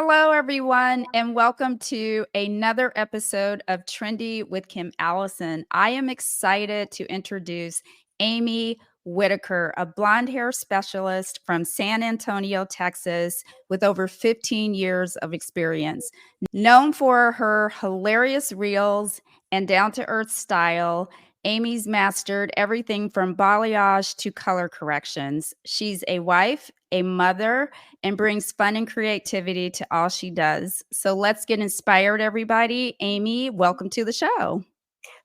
Hello, everyone, and welcome to another episode of Trendy with Kim Allison. I am excited to introduce Amy Whitaker, a blonde hair specialist from San Antonio, Texas, with over 15 years of experience. Known for her hilarious reels and down to earth style, Amy's mastered everything from balayage to color corrections. She's a wife, a mother, and brings fun and creativity to all she does. So let's get inspired, everybody. Amy, welcome to the show.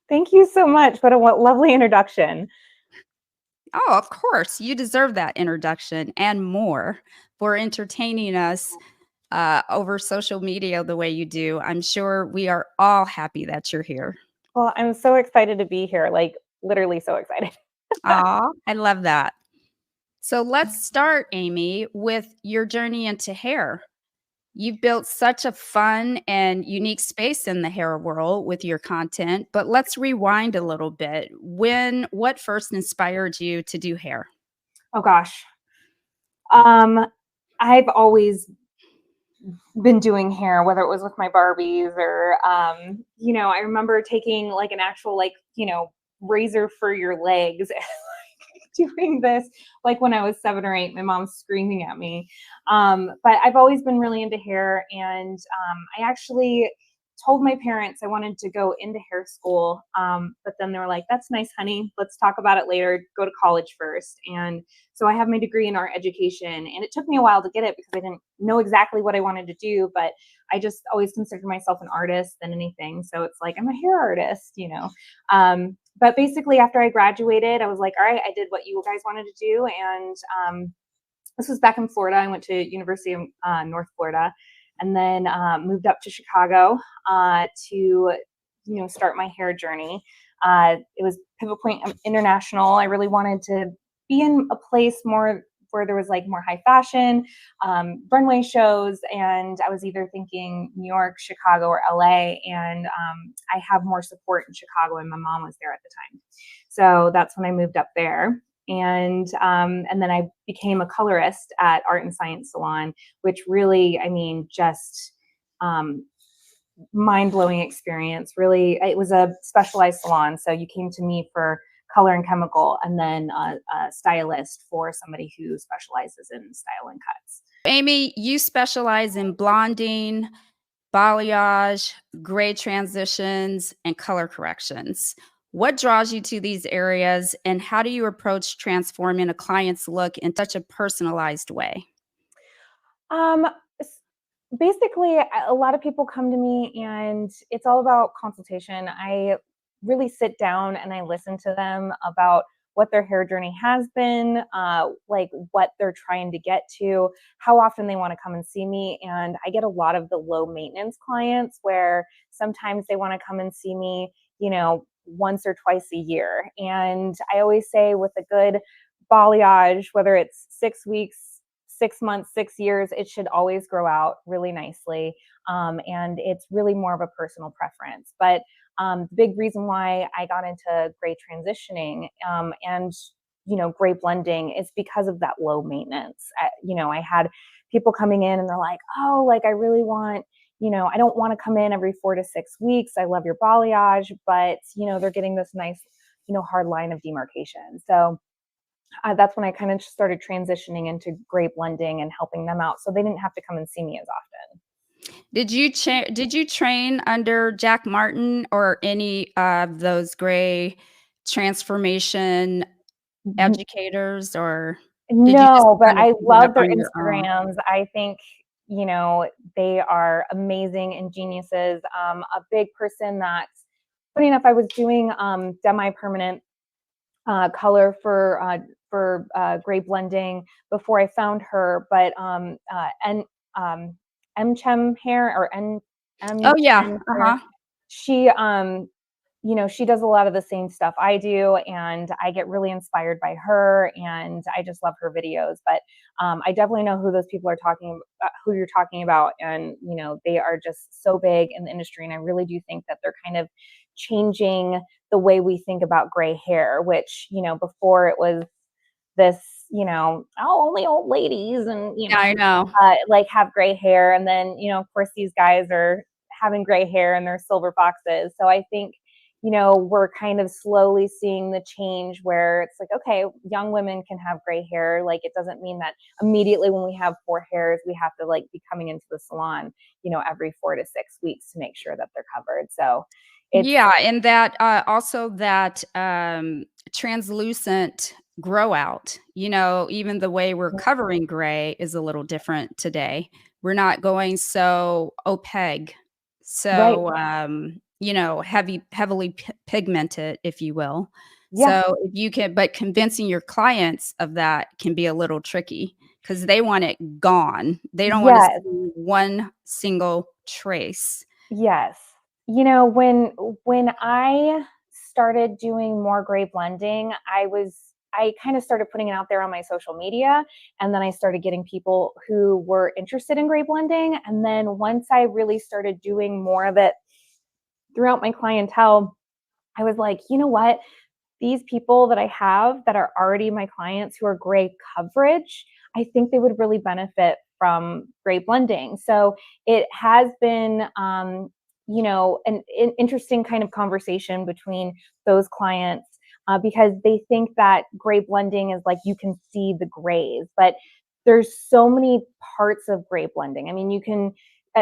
Thank you so much. What a lovely introduction. Oh, of course. You deserve that introduction and more for entertaining us over social media the way you do. I'm sure we are all happy that you're here. Well, I'm so excited to be here, like literally so excited. Aw, I love that. So let's start, Amy, with your journey into hair. You've built such a fun and unique space in the hair world with your content, but let's rewind a little bit. What first inspired you to do hair? Oh gosh. I've always been doing hair, whether it was with my Barbies or, I remember taking like an actual, razor for your legs doing this like when I was 7 or 8. My mom's screaming at me. But I've always been really into hair, and I actually told my parents I wanted to go into hair school. But then they were like, "That's nice, honey. Let's talk about it later. Go to college first." And so I have my degree in art education, and it took me a while to get it because I didn't know exactly what I wanted to do, but I just always considered myself an artist than anything. So it's like, I'm a hair artist, But basically, after I graduated, I was like, all right, I did what you guys wanted to do. And this was back in Florida. I went to University of North Florida, and then moved up to Chicago to, start my hair journey. It was Pivot Point International. I really wanted to be in a place more where there was like more high fashion, runway shows. And I was either thinking New York, Chicago, or LA. And I have more support in Chicago, and my mom was there at the time. So that's when I moved up there. And then I became a colorist at Art and Science Salon, which really, just mind-blowing experience. Really, it was a specialized salon. So you came to me for color and chemical, and then a stylist for somebody who specializes in style and cuts. Amy, you specialize in blonding, balayage, gray transitions, and color corrections. What draws you to these areas, and how do you approach transforming a client's look in such a personalized way? Basically, a lot of people come to me and it's all about consultation. I really sit down and I listen to them about what their hair journey has been, like what they're trying to get to, how often they want to come and see me. And I get a lot of the low maintenance clients where sometimes they want to come and see me, once or twice a year. And I always say with a good balayage, whether it's 6 weeks, 6 months, 6 years, it should always grow out really nicely. And it's really more of a personal preference. But the big reason why I got into gray transitioning and gray blending is because of that low maintenance. I had people coming in and they're like, oh, like I really want, I don't want to come in every 4 to 6 weeks. I love your balayage, but they're getting this nice, hard line of demarcation. So that's when I kind of started transitioning into gray blending and helping them out, so they didn't have to come and see me as often. Did you train under Jack Martin or any of those gray transformation educators, or did you just No, but kind of I pick it up love their on your own? Instagrams. I think, they are amazing and geniuses. A big person that's funny enough, I was doing semi-permanent color for gray blending before I found her, but M-Chem hair or Oh, yeah. M-Chem hair, Uh-huh. she she does a lot of the same stuff I do, and I get really inspired by her, and I just love her videos. But I definitely know who those people are who you're talking about, and they are just so big in the industry, and I really do think that they're kind of changing the way we think about gray hair, which before it was this only old ladies and, Yeah, I know. like have gray hair. And then, of course, these guys are having gray hair and they're silver foxes. So I think, we're kind of slowly seeing the change where it's like, okay, young women can have gray hair. Like, it doesn't mean that immediately when we have four hairs, we have to like be coming into the salon, every 4 to 6 weeks to make sure that they're covered. So it's Yeah, and that, also that, translucent grow out, even the way we're covering gray is a little different today. We're not going so opaque, right. so, heavily pigmented, if you will. Yeah. So, if you can but convincing your clients of that can be a little tricky because they want it gone. They don't wanna Yes. see one single trace. Yes. When I started doing more gray blending, I kind of started putting it out there on my social media, and then I started getting people who were interested in gray blending. And then once I really started doing more of it throughout my clientele, I was like, you know what? These people that I have that are already my clients who are gray coverage, I think they would really benefit from gray blending. So it has been, an interesting kind of conversation between those clients, because they think that gray blending is like you can see the grays, but there's so many parts of gray blending. I mean, you can,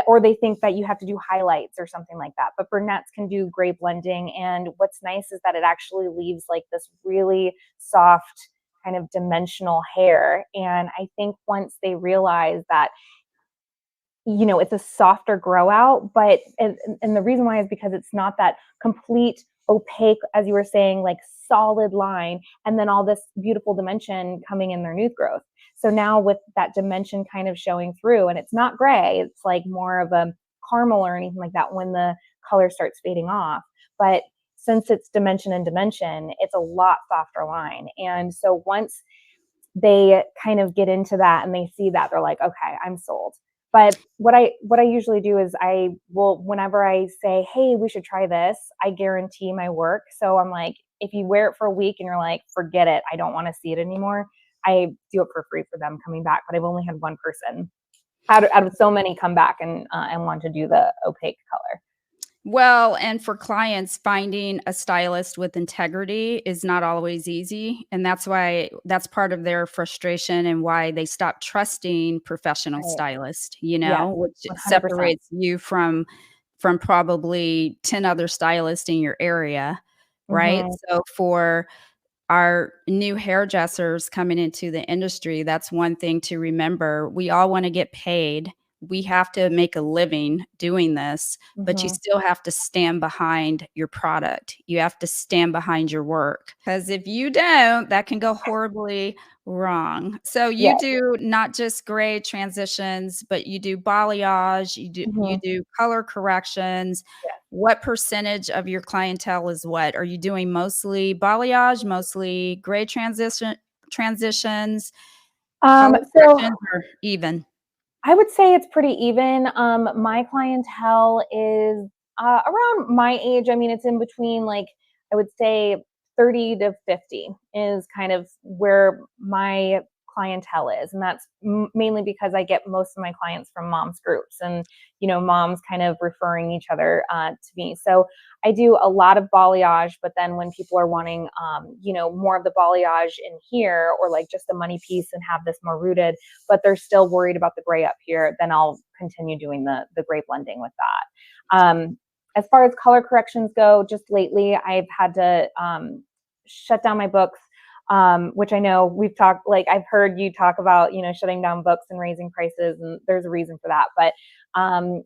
or they think that you have to do highlights or something like that. But brunettes can do gray blending. And what's nice is that it actually leaves like this really soft kind of dimensional hair. And I think once they realize that, it's a softer grow out, but and the reason why is because it's not that complete opaque, as you were saying, like solid line, and then all this beautiful dimension coming in their new growth. So now with that dimension kind of showing through, and it's not gray, it's like more of a caramel or anything like that when the color starts fading off. But since it's dimension and dimension, it's a lot softer line. And so once they kind of get into that and they see that, they're like, okay, I'm sold. But what I usually do is I will, whenever I say, hey, we should try this, I guarantee my work. So I'm like, if you wear it for a week and you're like, forget it, I don't want to see it anymore, I do it for free for them coming back. But I've only had one person out of so many come back and want to do the opaque color. Well, and for clients, finding a stylist with integrity is not always easy, and that's part of their frustration and why they stop trusting professional Right. stylists, Yes, which 100%. separates you from probably 10 other stylists in your area, right? Hmm. So for our new hairdressers coming into the industry, that's one thing to remember. We all want to get paid. We have to make a living doing this, but you Hmm. still have to stand behind your product. You have to stand behind your work because if you don't, that can go horribly wrong. So you Yes. do not just gray transitions, but you do balayage, you Hmm. do color corrections. What percentage of your clientele is what? Are you doing mostly balayage, mostly gray transitions, color So corrections, or even? I would say it's pretty even. My clientele is around my age. I mean, it's in between, like, I would say 30 to 50 is kind of where my clientele is. And that's mainly because I get most of my clients from moms groups and, moms kind of referring each other to me. So I do a lot of balayage, but then when people are wanting, more of the balayage in here or like just a money piece and have this more rooted, but they're still worried about the gray up here, then I'll continue doing the gray blending with that. As far as color corrections go, just lately I've had to shut down my books, which I know we've talked, like I've heard you talk about, shutting down books and raising prices, and there's a reason for that. But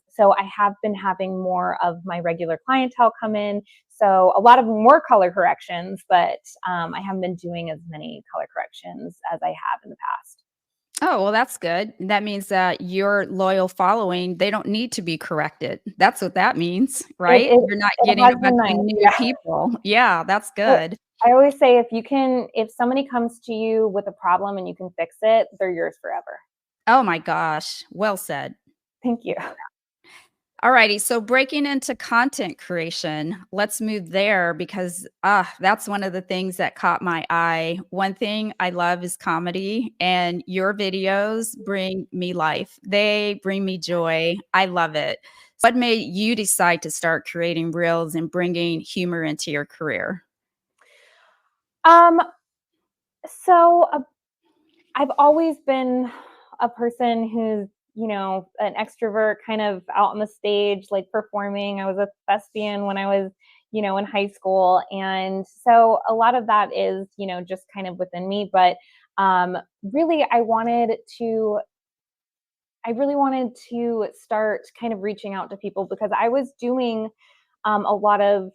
so I have been having more of my regular clientele come in. So a lot of more color corrections, but I haven't been doing as many color corrections as I have in the past. Oh, well, that's good. That means that your loyal following, they don't need to be corrected. That's what that means, It right? it You're not it getting has a been bunch of nice, new yeah. people. Yeah, that's But good. I always say if somebody comes to you with a problem and you can fix it, they're yours forever. Oh my gosh. Well said. Thank you. Alrighty, so breaking into content creation, let's move there because that's one of the things that caught my eye. One thing I love is comedy, and your videos bring me life. They bring me joy. I love it. What made you decide to start creating reels and bringing humor into your career? Um, so I've always been a person who's, an extrovert, kind of out on the stage, like performing. I was a thespian when I was, in high school. And so a lot of that is, just kind of within me. But really, I really wanted to start kind of reaching out to people because I was doing a lot of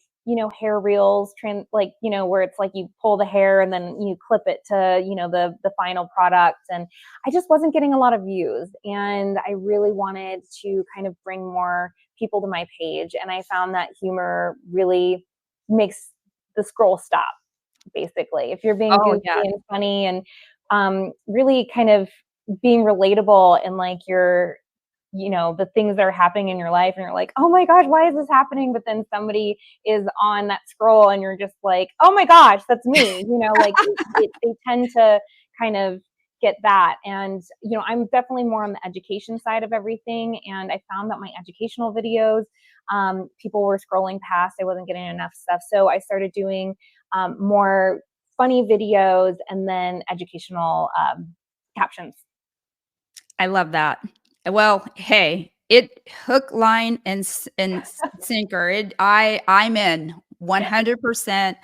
hair reels, where it's like you pull the hair and then you clip it to the final product, and I just wasn't getting a lot of views, and I really wanted to kind of bring more people to my page, and I found that humor really makes the scroll stop. Basically, if you're being Oh, goofy yeah. and funny and really kind of being relatable and like the things that are happening in your life and you're like, oh my gosh, why is this happening? But then somebody is on that scroll and you're just like, oh my gosh, that's me. They tend to kind of get that. And I'm definitely more on the education side of everything, and I found that my educational videos, people were scrolling past, I wasn't getting enough stuff, so I started doing more funny videos and then educational captions. I love that. Well, hey, it hook, line, and sinker. I'm in 100%.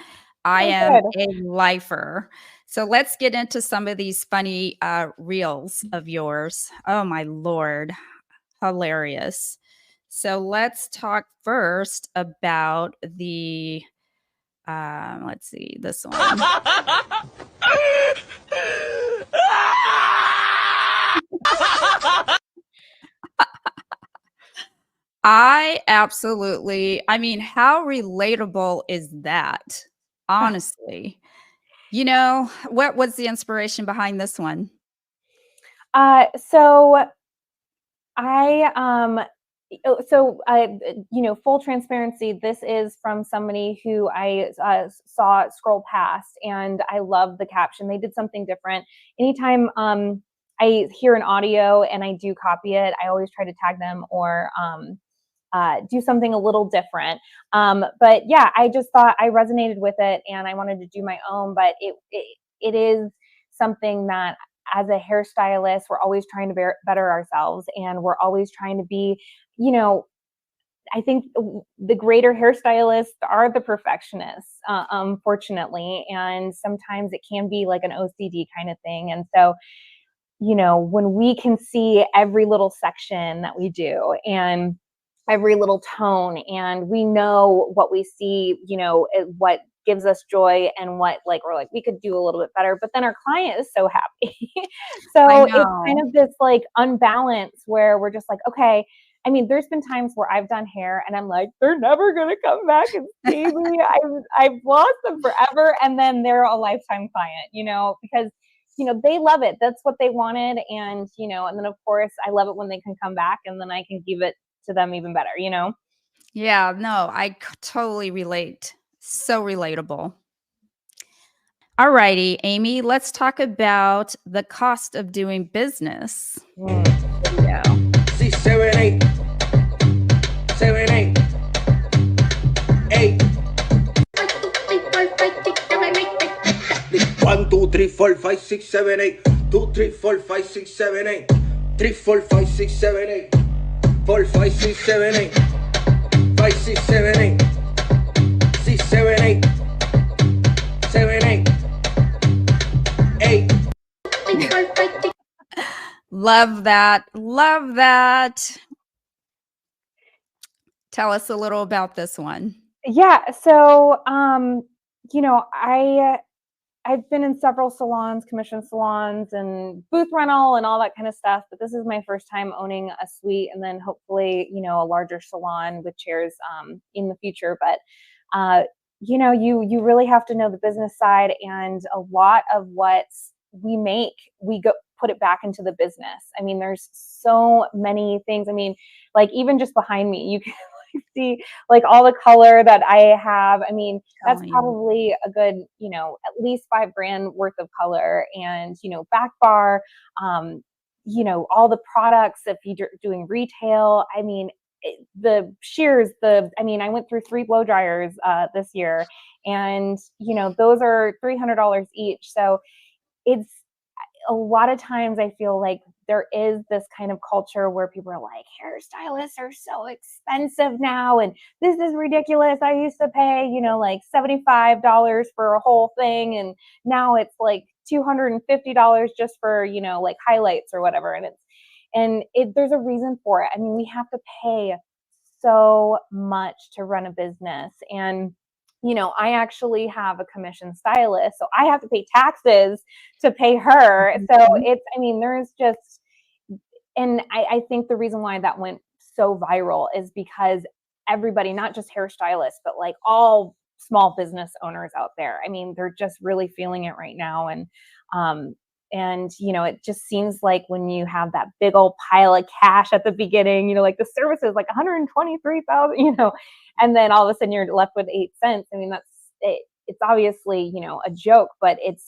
I Oh, am good. a lifer. So let's get into some of these funny reels of yours. Oh my lord, hilarious. So let's talk first about the let's see this one. I mean, how relatable is that? Honestly. What was the inspiration behind this one? So I full transparency, this is from somebody who I saw scroll past, and I love the caption. They did something different. Anytime I hear an audio and I do copy it, I always try to tag them or do something a little different. But yeah, I just thought I resonated with it and I wanted to do my own, but it is something that as a hairstylist, we're always trying to better ourselves, and we're always trying to be, you know, I think the greater hairstylists are the perfectionists, unfortunately. And sometimes it can be like an OCD kind of thing. And so, when we can see every little section that we do and every little tone, and we know what we see, what gives us joy and what, like, we're like, we could do a little bit better, but then our client is so happy. I So it's kind know. of this like unbalance where we're just like, okay, I mean, there's been times where I've done hair and I'm like, they're never gonna come back and see me. I've lost them forever, and then they're a lifetime client, because they love it. That's what they wanted. And then of course I love it when they can come back and then I can give it to them even better. Yeah, no, totally relate. So relatable. Alrighty, Amy, let's talk about the cost of doing business video. See 7 8 7 8 8 1 2 3 4 5 6 7 8 2 3 4 5 6 7 8 3 4 5 6 7 8 4 5 6 7 8 5 6 7 8 6 7 8 7 8 8 Love that. Love that. Tell us a little about this one. Yeah. So, I've been in several salons, commission salons, and booth rental, and all that kind of stuff. But this is my first time owning a suite, and then hopefully, a larger salon with chairs in the future. But you really have to know the business side, and a lot of what we make, we go put it back into the business. I mean, there's so many things. I mean, like even just behind me, you can see like all the color that I have. I mean, that's probably a good, at least $5,000 worth of color, and, back bar, all the products, if you're doing retail, I mean, the shears, I went through 3 blow dryers this year, and, those are $300 each. So it's a lot of times I feel like there is this kind of culture where people are like, hairstylists are so expensive now, and this is ridiculous. I used to pay, like $75 for a whole thing, and now it's like $250 just for, like highlights or whatever. There's a reason for it. I mean, we have to pay so much to run a business, and I actually have a commission stylist, so I have to pay taxes to pay her. So there's just, and I think the reason why that went so viral is because everybody, not just hairstylists, but like all small business owners out there, I mean, they're just really feeling it right now. And it just seems like when you have that big old pile of cash at the beginning, like the service is like 123,000, and then all of a sudden you're left with 8 cents. I mean, that's it. It's obviously, a joke, but it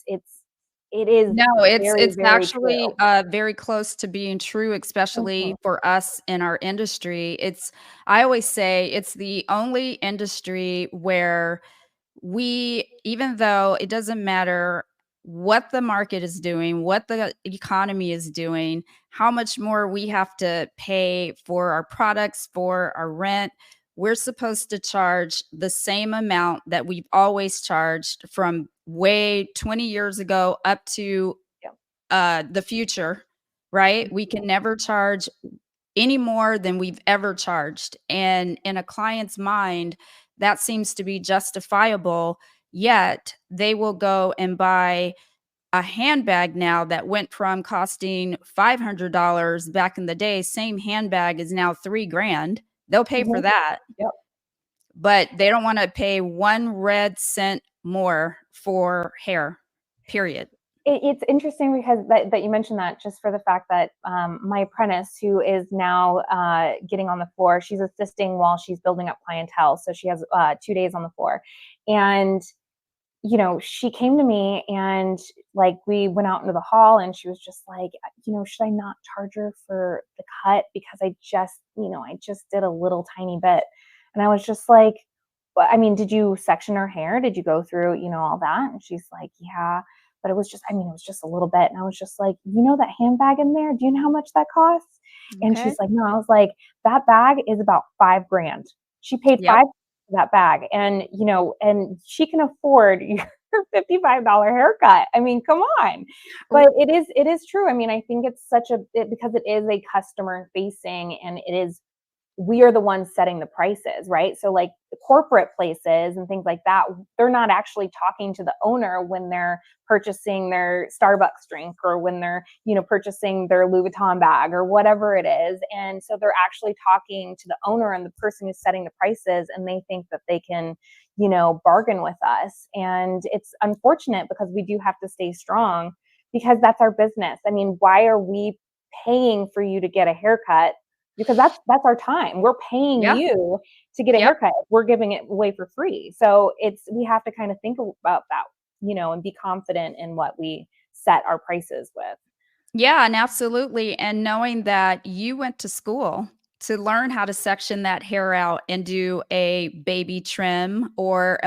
is No, very, it's very actually true. very close to being true, especially for us in our industry. I always say it's the only industry where even though it doesn't matter what the market is doing, what the economy is doing, how much more we have to pay for our products, for our rent, we're supposed to charge the same amount that we've always charged from way 20 years ago up to the future, right? We can never charge any more than we've ever charged. And in a client's mind, that seems to be justifiable, yet they will go and buy a handbag now that went from costing $500 back in the day. Same handbag is now $3,000. They'll pay for that, Yep. but they don't want to pay 1 red cent more for hair, period. It's interesting because that you mentioned that, just for the fact that my apprentice, who is now getting on the floor, she's assisting while she's building up clientele. So she has 2 days on the floor. And, she came to me, and like we went out into the hall, and she was just like, should I not charge her for the cut? Because I just did a little tiny bit. And I was just like, well, I mean, did you section her hair? Did you go through, all that? And she's like, yeah. But it was just a little bit. And I was just like, that handbag in there? Do you know how much that costs? And Okay. she's like, no. I was like, that bag is about $5,000. She paid Yep. $5,000 for that bag. And, and she can afford your $55 haircut. I mean, come on. But it is true. I mean, I think it's because it is a customer facing, and we are the ones setting the prices, right? So like the corporate places and things like that, they're not actually talking to the owner when they're purchasing their Starbucks drink, or when they're, purchasing their Louis Vuitton bag or whatever it is. And so they're actually talking to the owner and the person who's setting the prices, and they think that they can, bargain with us. And it's unfortunate because we do have to stay strong, because that's our business. I mean, why are we paying for you to get a haircut? Because that's our time. We're paying Yeah. you to get a Yep. haircut. We're giving it away for free. So we have to kind of think about that, and be confident in what we set our prices with. Yeah, and absolutely. And knowing that you went to school to learn how to section that hair out and do a baby trim or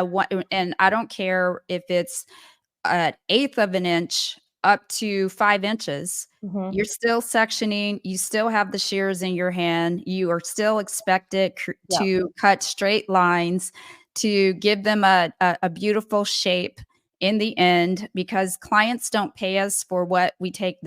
and I don't care if it's an eighth of an inch up to 5 inches. Mm-hmm. You're still sectioning. You still have the shears in your hand. You are still expected Yeah. to cut straight lines to give them a beautiful shape in the end, because clients don't pay us for what we take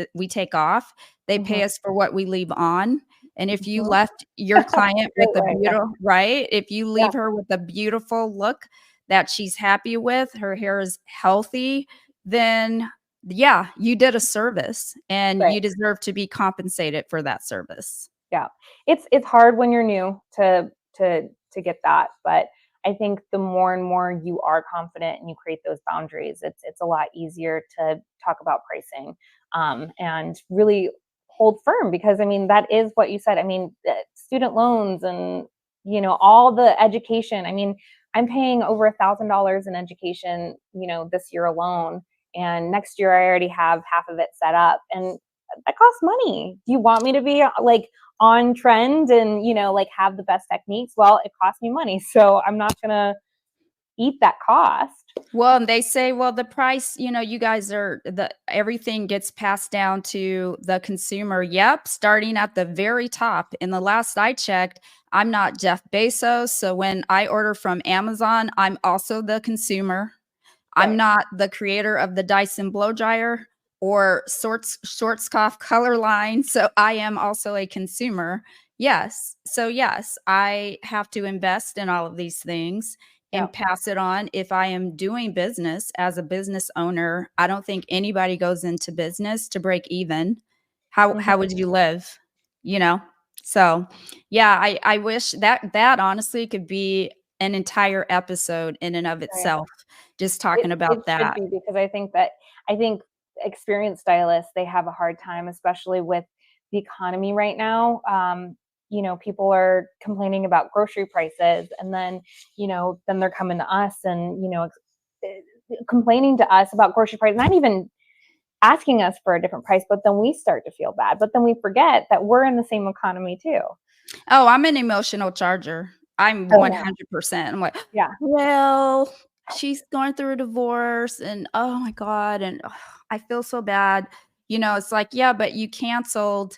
off. They Mm-hmm. pay us for what we leave on. And if you Mm-hmm. left your client with Great a way. beautiful, right? If you Yeah. leave her with a beautiful look that she's happy with, her hair is healthy, then yeah, you did a service and Right. you deserve to be compensated for that service. Yeah. It's hard when you're new to get that, but I think the more and more you are confident and you create those boundaries, it's a lot easier to talk about pricing, and really hold firm, because I mean, that is what you said. I mean, student loans and, you know, all the education. I mean, I'm paying over $1,000 in education, you know, this year alone. And next year I already have half of it set up, and that costs money. Do you want me to be like on trend and, you know, like have the best techniques? Well, it costs me money. So I'm not going to eat that cost. Well, and they say, well, the price, you know, you guys are everything gets passed down to the consumer. Yep, starting at the very top. In the last I checked, I'm not Jeff Bezos. So when I order from Amazon, I'm also the consumer. I'm Right. not the creator of the Dyson blow dryer or Schwarzkopf color line. So I am also a consumer. Yes. So yes, I have to invest in all of these things and Yeah. pass it on if I am doing business as a business owner. I don't think anybody goes into business to break even. How would you live? You know? So yeah, I wish that honestly could be an entire episode in and of Right. itself, just talking It about should that. be, because I think experienced stylists, they have a hard time, especially with the economy right now. You know, people are complaining about grocery prices, and then, you know, then they're coming to us and, you know, complaining to us about grocery prices, not even asking us for a different price, but then we start to feel bad. But then we forget that we're in the same economy too. Oh, I'm an emotional charger. I'm Oh yeah. 100%. I'm like, Yeah. well, she's going through a divorce and oh my God. And I feel so bad. You know, it's like, yeah, but you canceled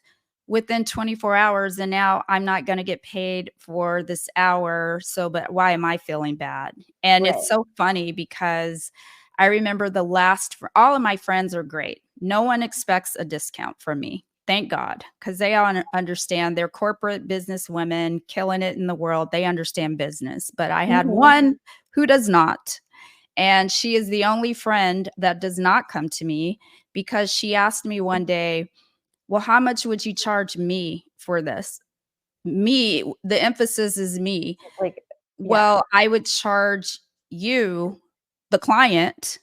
within 24 hours and now I'm not going to get paid for this hour. So, but why am I feeling bad? And Right. it's so funny because I remember all of my friends are great. No one expects a discount from me. Thank God, because they all understand. They're corporate business women killing it in the world. They understand business. But I had Mm-hmm. one who does not. And she is the only friend that does not come to me because she asked me one day, well, how much would you charge me for this? Me, the emphasis is me. Like, yeah. Well, I would charge you, the client,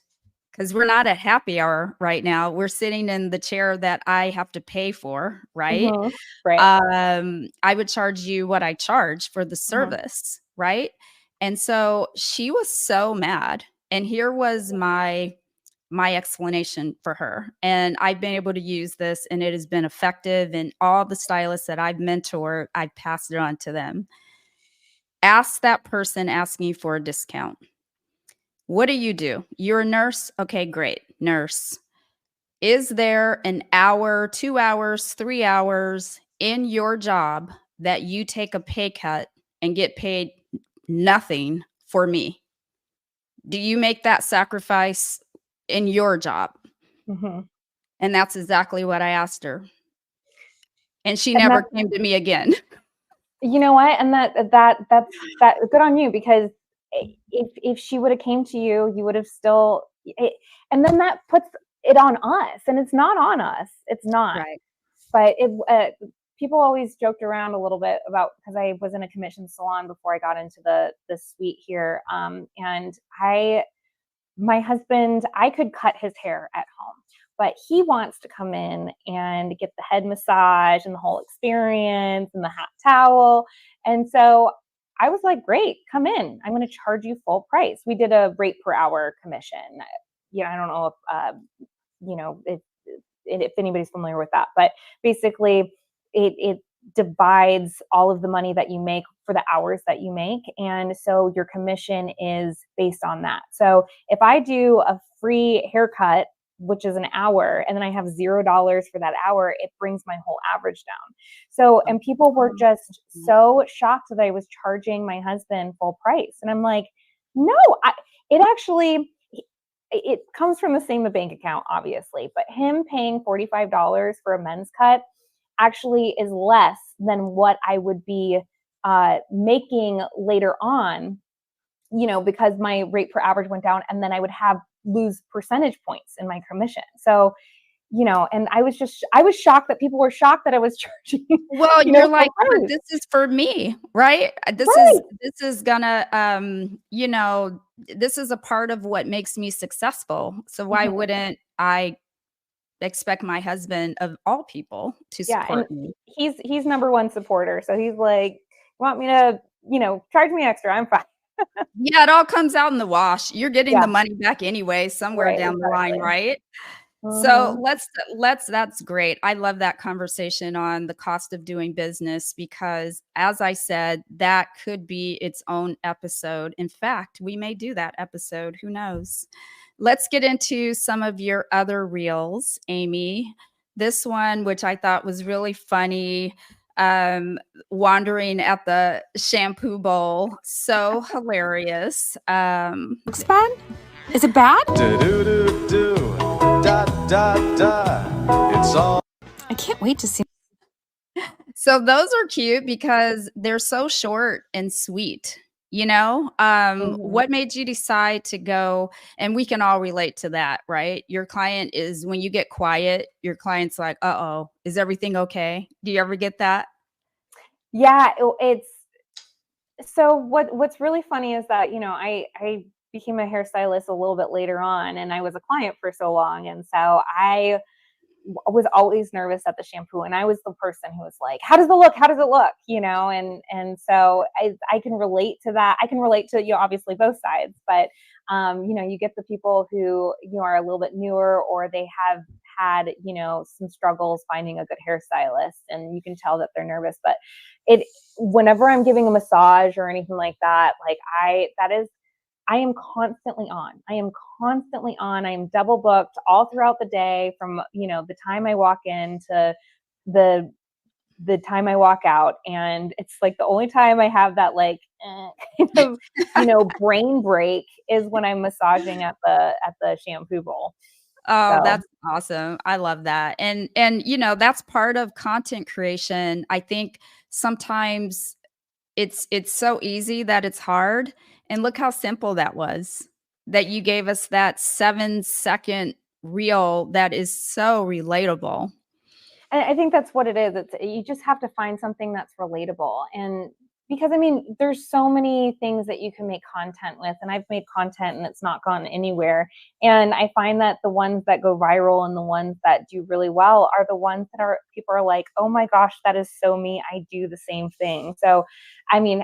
because we're not at happy hour right now. We're sitting in the chair that I have to pay for, right? Mm-hmm. Right. I would charge you what I charge for the Mm-hmm. service, right? And so she was so mad. And here was my explanation for her. And I've been able to use this and it has been effective. And all the stylists that I've mentored, I've passed it on to them. Ask that person asking for a discount. What do? You're a nurse? Okay, great. Nurse. Is there an hour, 2 hours, 3 hours in your job that you take a pay cut and get paid nothing for me? Do you make that sacrifice in your job? Mm-hmm. And that's exactly what I asked her. And she And never that's, came to me again. you know what, and that's good on you, because if she would have came to you, you would have still and then that puts it on us, and it's not on us, it's not. Right. But people always joked around a little bit about, because I was in a commission salon before I got into the suite here, and my husband, I could cut his hair at home, but he wants to come in and get the head massage and the whole experience and the hot towel. And so I was like, great, come in. I'm going to charge you full price. We did a rate per hour commission. Yeah, I don't know if, you know, if anybody's familiar with that, but basically it divides all of the money that you make for the hours that you make. And so your commission is based on that. So if I do a free haircut, which is an hour, and then I have $0 for that hour, it brings my whole average down. So, and people were just so shocked that I was charging my husband full price. And I'm like, no, it actually, it comes from the same bank account, obviously, but him paying $45 for a men's cut actually is less than what I would be making later on, you know, because my rate per average went down, and then I would lose percentage points in my commission. So, you know, and I was shocked that people were shocked that I was charging. Well, You know, you're like, full price. this is for me, right? Right. This is gonna you know, this is a part of what makes me successful. So why Mhm. wouldn't I expect my husband of all people to Yeah, and support me. he's number one supporter. So he's like, "You want me to, charge me extra? I'm fine." Yeah, it all comes out in the wash. You're getting the Yeah, money back anyway somewhere right, down the line, exactly. right? So Mhm. let's that's great. I love that conversation on the cost of doing business because as I said, that could be its own episode. In fact, we may do that episode, who knows. Let's get into some of your other reels, Amy. This one, which I thought was really funny, wandering at the shampoo bowl, so hilarious. Looks bad? Is it bad? Do-do-do-do, da da da. It's all. I can't wait to see. So those are cute because they're so short and sweet. Mhm. What made you decide to go? And we can all relate to that, right? Your client is when you get quiet, your client's like, "Uh-oh, is everything okay?" Do you ever get that? Yeah, it's so what's really funny is that, I became a hairstylist a little bit later on, and I was a client for so long, and so I was always nervous at the shampoo, and I was the person who was like, "How does it look? How does it look?" And so I can relate to that. I can relate to, obviously both sides, but you get the people who, are a little bit newer, or they have had, some struggles finding a good hairstylist, and you can tell that they're nervous. But it whenever I'm giving a massage or anything like that, like I am constantly on. I am constantly on. I am double booked all throughout the day from, the time I walk in to the the time I walk out. And it's like the only time I have that like kind of, brain break is when I'm massaging at the shampoo bowl. Oh, So that's awesome. I love that. And that's part of content creation. I think sometimes it's so easy that it's hard, and look how simple that was, that you gave us that 7-second reel that is so relatable. and I think that's what it is. You just have to find something that's relatable. And because I mean, there's so many things that you can make content with, and I've made content and it's not gone anywhere. And I find that the ones that go viral and the ones that do really well are the ones that are people are like, "Oh my gosh, that is so me. I do the same thing." So, I mean,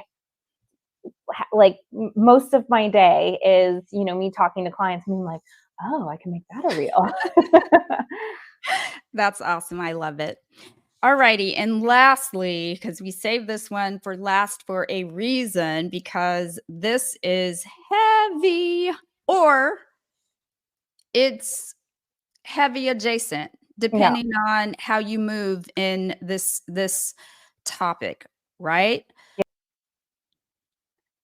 like most of my day is, me talking to clients and being like, "Oh, I can make that a reel." That's awesome. I love it. Alrighty, and lastly, because we saved this one for last for a reason, because this is heavy, or it's heavy adjacent, Yeah. depending on how you move in this topic, right?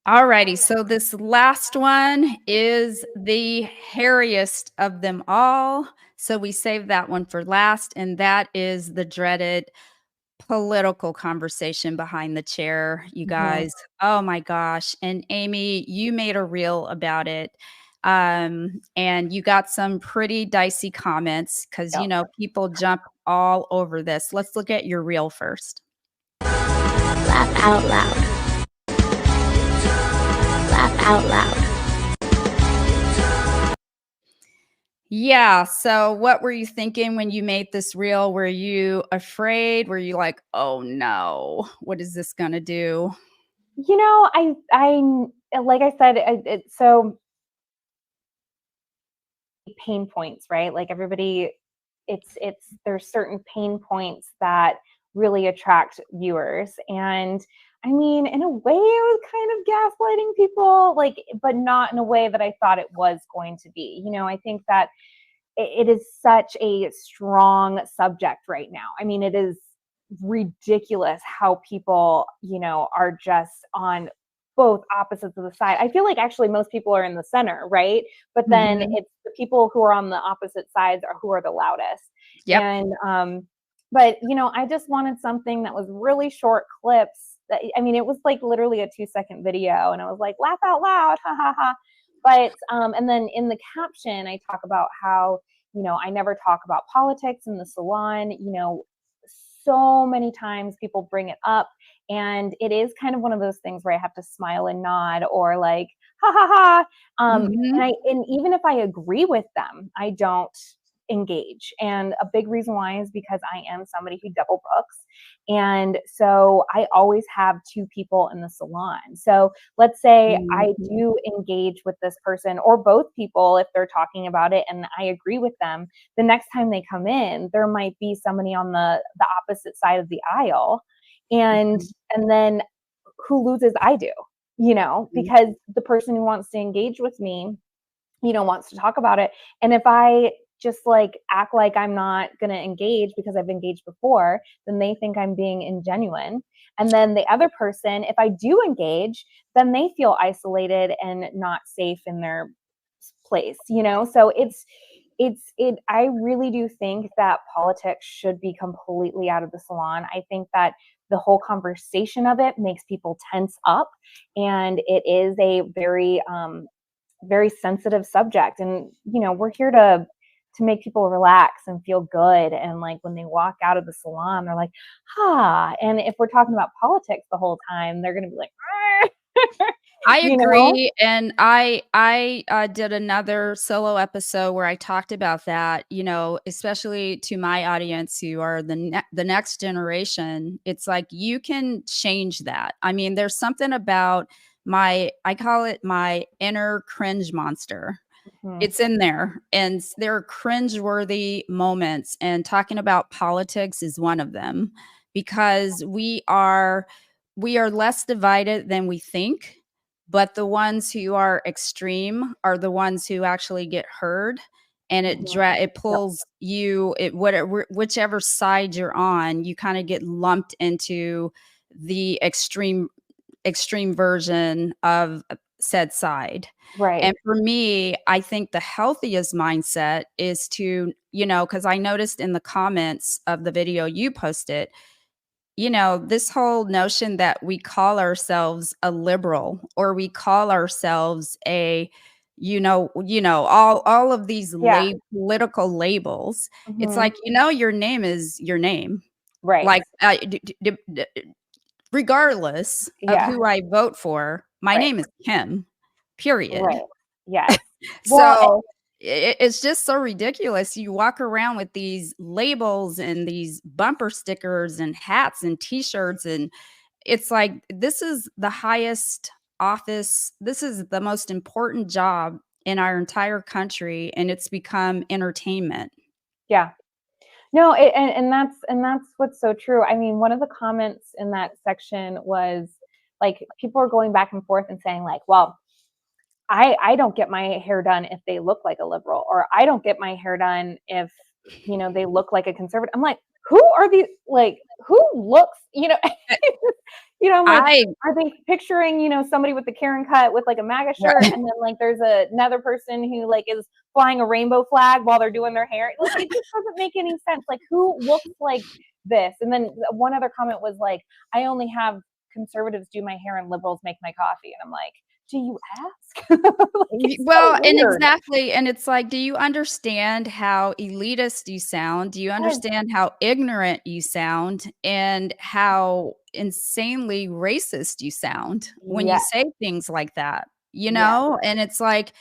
Alrighty, so this last one is the hairiest of them all. So we saved that one for last, and that is the dreaded political conversation behind the chair, you Mhm. guys. Oh my gosh. And Amy, you made a reel about it. And you got some pretty dicey comments because, Yep. people jump all over this. Let's look at your reel first. Laugh out loud. Laugh out loud. Yeah. So, what were you thinking when you made this reel? Were you afraid? Were you like, oh no, what is this going to do? I like I said, so pain points, right? Like everybody, it's there's certain pain points that really attract viewers, and I mean, in a way, it was kind of gaslighting people, like, but not in a way that I thought it was going to be. I think that it is such a strong subject right now. I mean, it is ridiculous how people, are just on both opposites of the side. I feel like actually most people are in the center, right? But then Mhm. it's the people who are on the opposite sides are who are the loudest. Yep. And but I just wanted something that was really short clips. That I mean, it was like literally a 2-second video, and I was like, laugh out loud, ha ha ha. But and then in the caption, I talk about how I never talk about politics in the salon. So many times people bring it up, and it is kind of one of those things where I have to smile and nod, or like ha ha ha. Mhm. And even if I agree with them, I don't engage. And a big reason why is because I am somebody who double books. And so I always have 2 people in the salon. So let's say I do engage with this person or both people if they're talking about it and I agree with them. The next time they come in, there might be somebody on the opposite side of the aisle. And then who loses? I do, because the person who wants to engage with me, wants to talk about it. And if I just like act like I'm not going to engage because I've engaged before, then they think I'm being ingenuine. And then the other person, if I do engage, then they feel isolated and not safe in their place, So I really do think that politics should be completely out of the salon. I think that the whole conversation of it makes people tense up, and it is a very, very sensitive subject. And, we're here to make people relax and feel good. And like when they walk out of the salon, they're like, and if we're talking about politics the whole time, they're going to be like, I agree. And I did another solo episode where I talked about that, especially to my audience who are the next generation. It's like, you can change that. I mean, there's something about I call it my inner cringe monster. It's in there, and there are cringeworthy moments, and talking about politics is one of them, because we are less divided than we think, but the ones who are extreme are the ones who actually get heard, and it pulls you, whichever side you're on, you kind of get lumped into the extreme version of said side. right. And for me, I think the healthiest mindset is to, because I noticed in the comments of the video you posted, this whole notion that we call ourselves a liberal, or we call ourselves a, all of these political labels. It's like, your name is your name. right. Like, regardless of who I vote for, my name is Kim, period. Right. Yes. So it's just so ridiculous. You walk around with these labels and these bumper stickers and hats and t-shirts, and it's like, this is the highest office. This is the most important job in our entire country, and it's become entertainment. Yeah. No, and that's what's so true. I mean, one of the comments in that section was like, people are going back and forth and saying like, well, I don't get my hair done if they look like a liberal, or I don't get my hair done if, they look like a conservative. I'm like, who are these? Like, who looks, I'm like, are they picturing, somebody with the Karen cut with like a MAGA shirt, and then like there's another person who like is flying a rainbow flag while they're doing their hair? Like, it just doesn't make any sense. Like, who looks like this? And then one other comment was like, I only have conservatives do my hair and liberals make my coffee. And I'm like, do you ask? Like, well, and exactly. And it's like, do you understand how elitist you sound? Do you understand how ignorant you sound, and how insanely racist you sound when you say things like that, And it's like,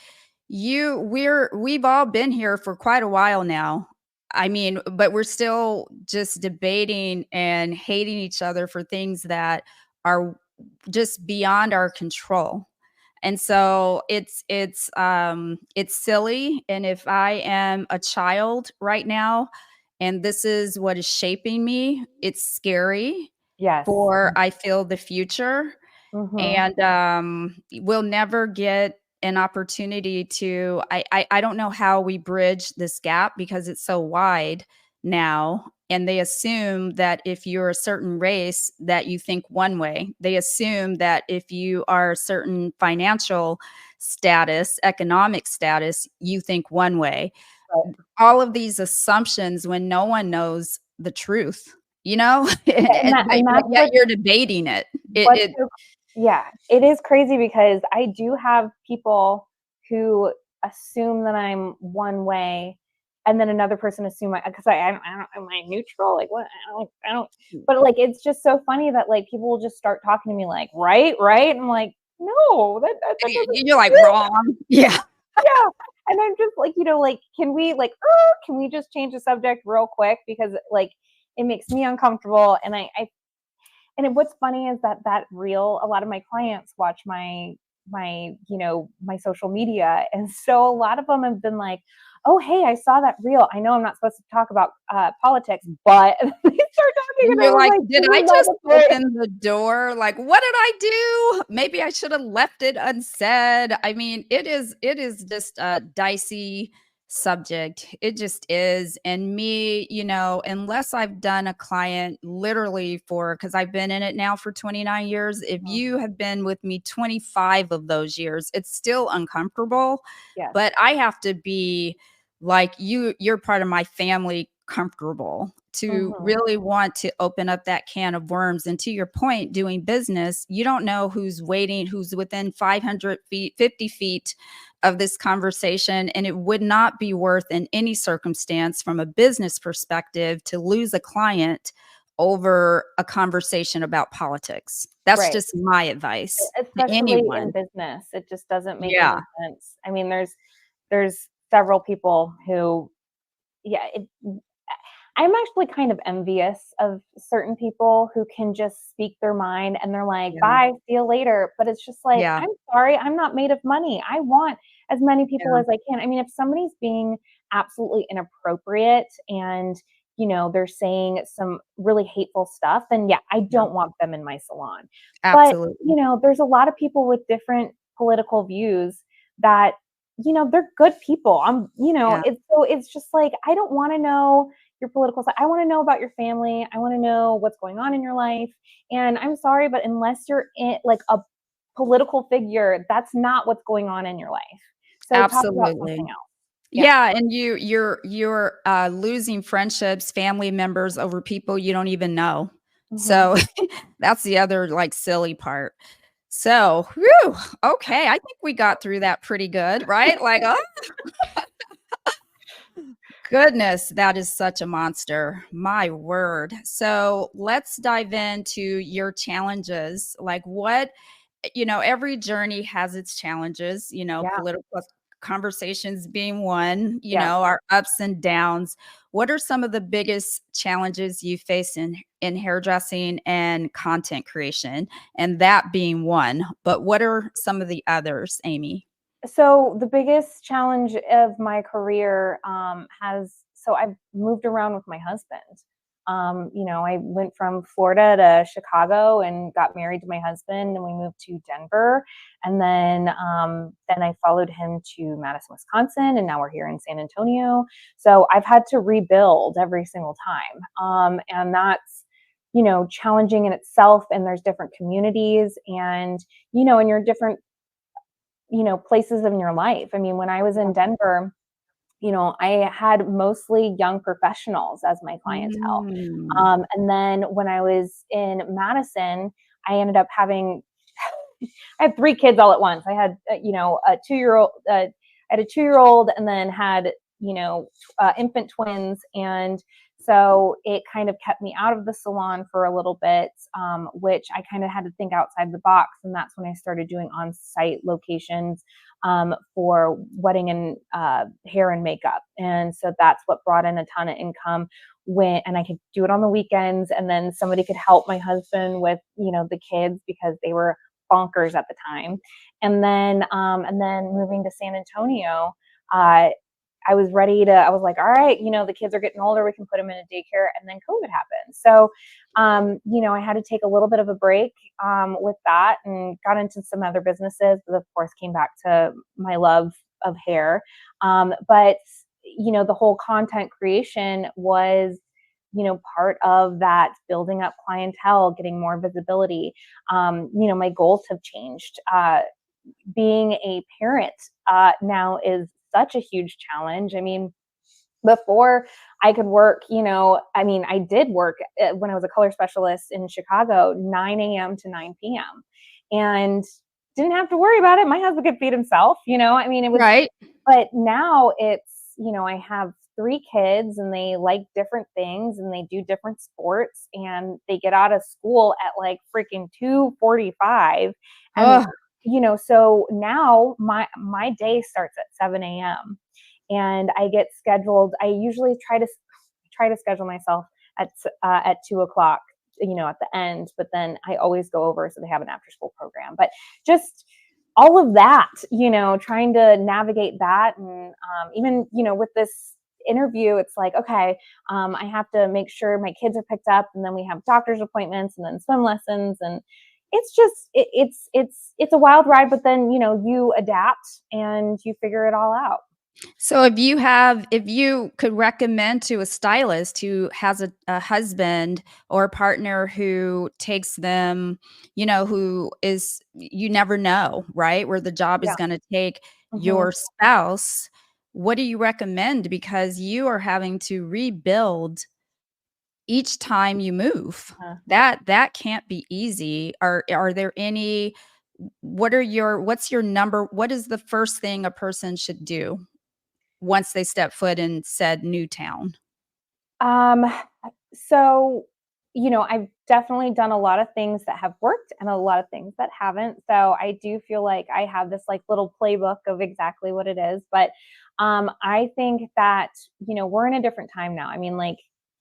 we've all been here for quite a while now. I mean, but we're still just debating and hating each other for things that are just beyond our control. And so it's silly. And if I am a child right now, and this is what is shaping me, it's scary. Yes. For I feel the future. And we'll never get an opportunity to, I don't know how we bridge this gap, because it's so wide now. And they assume that if you're a certain race, that you think one way. They assume that if you are a certain financial status, economic status, you think one way. Right. All of these assumptions when no one knows the truth, and yet you're debating it. Yeah, it is crazy, because I do have people who assume that I'm one way, and then another person assume because I don't, am I neutral? Like, what? I don't. But like, it's just so funny that like people will just start talking to me like, right. And I'm like, no, that you're like wrong. Yeah. And I'm just like, like, can we just change the subject real quick? Because like, it makes me uncomfortable. And what's funny is that reel, a lot of my clients watch my social media. And so a lot of them have been like, oh, hey, I saw that reel. I know I'm not supposed to talk about politics, but they start talking And and you're I'm like, like, did "This I is not just the point." open the door? Like, what did I do? Maybe I should have left it unsaid. I mean, it is just a dicey subject. It just is. And me, unless I've done a client literally because I've been in it now for 29 years, if you have been with me 25 of those years, it's still uncomfortable. Yes. But I have to be like you're part of my family comfortable to really want to open up that can of worms. And to your point, doing business, you don't know who's waiting, who's within 500 feet, 50 feet of this conversation. And it would not be worth in any circumstance from a business perspective to lose a client over a conversation about politics. That's Right. just my advice to Especially in anyone. business. It just doesn't make Yeah. any sense. I mean, there's several people who, yeah, I'm actually kind of envious of certain people who can just speak their mind and they're like, Yeah. bye, see you later. But it's just like, Yeah. I'm sorry, I'm not made of money. I want as many people Yeah. as I can. I mean, if somebody's being absolutely inappropriate and they're saying some really hateful stuff, then yeah, I Yeah. don't want them in my salon. But, Absolutely. there's a lot of people with different political views that, they're good people. Yeah. It's just like, I don't want to know your political side. I want to know about your family. I want to know what's going on in your life. And I'm sorry, but unless you're in like a political figure, that's not what's going on in your life. So talk about Absolutely. something else. Yeah, and you're losing friendships, family members over people you don't even know. Mhm. So that's the other like silly part. So, whew, okay, I think we got through that pretty good, right? Like, oh goodness, that is such a monster. My word. So, let's dive into your challenges. Like what every journey has its challenges, Yeah. political conversations being one, Yeah. our ups and downs. What are some of the biggest challenges you face in hairdressing and content creation? And that being one, but what are some of the others, Amy? So the biggest challenge of my career I've moved around with my husband. I went from Florida to Chicago and got married to my husband, and we moved to Denver, and then I followed him to Madison, Wisconsin, and now we're here in San Antonio. So I've had to rebuild every single time, and that's challenging in itself. And there's different communities, and and you're different places in your life. I mean, when I was in Denver, I had mostly young professionals as my clientele. Mm. And then when I was in Madison, I ended up having, I had 3 kids all at once. I had, a 2-year-old, I had a 2-year-old and then had, infant twins. And so it kind of kept me out of the salon for a little bit, which I kind of had to think outside the box. And that's when I started doing on-site locations for wedding and hair and makeup. And so that's what brought in a ton of income and I could do it on the weekends. And then somebody could help my husband with, the kids because they were bonkers at the time. And then moving to San Antonio, I was like, all right, the kids are getting older. We can put them in a daycare. And then COVID happened. So, I had to take a little bit of a break with that and got into some other businesses, but of course came back to my love of hair. But, the whole content creation was, part of that building up clientele, getting more visibility. My goals have changed. Being a parent now is such a huge challenge. I mean, before I could work, I did work when I was a color specialist in Chicago, 9 a.m. to 9 p.m. and didn't have to worry about it. My husband could feed himself, it was, Right. but now it's, I have 3 kids and they like different things and they do different sports and they get out of school at like freaking 2:45. And Oh, so now my day starts at 7 a.m. and I get scheduled. I usually try to schedule myself at 2 o'clock, at the end, but then I always go over, so they have an after school program. But just all of that, trying to navigate that. And even, with this interview, it's like, okay, I have to make sure my kids are picked up, and then we have doctor's appointments and then swim lessons. And it's just, it's a wild ride, but then, you adapt and you figure it all out. So if you could recommend to a stylist who has a husband or a partner who takes them, who is, you never know, right? Where the job is Yeah. going to take Mm-hmm. your spouse, what do you recommend? Because you are having to rebuild each time you move. Uh, That can't be easy. Are there any, what's your number? What is the first thing a person should do once they step foot in said new town? Um, so, I've definitely done a lot of things that have worked and a lot of things that haven't. So I do feel like I have this like little playbook of exactly what it is. But I think that, we're in a different time now. I mean, like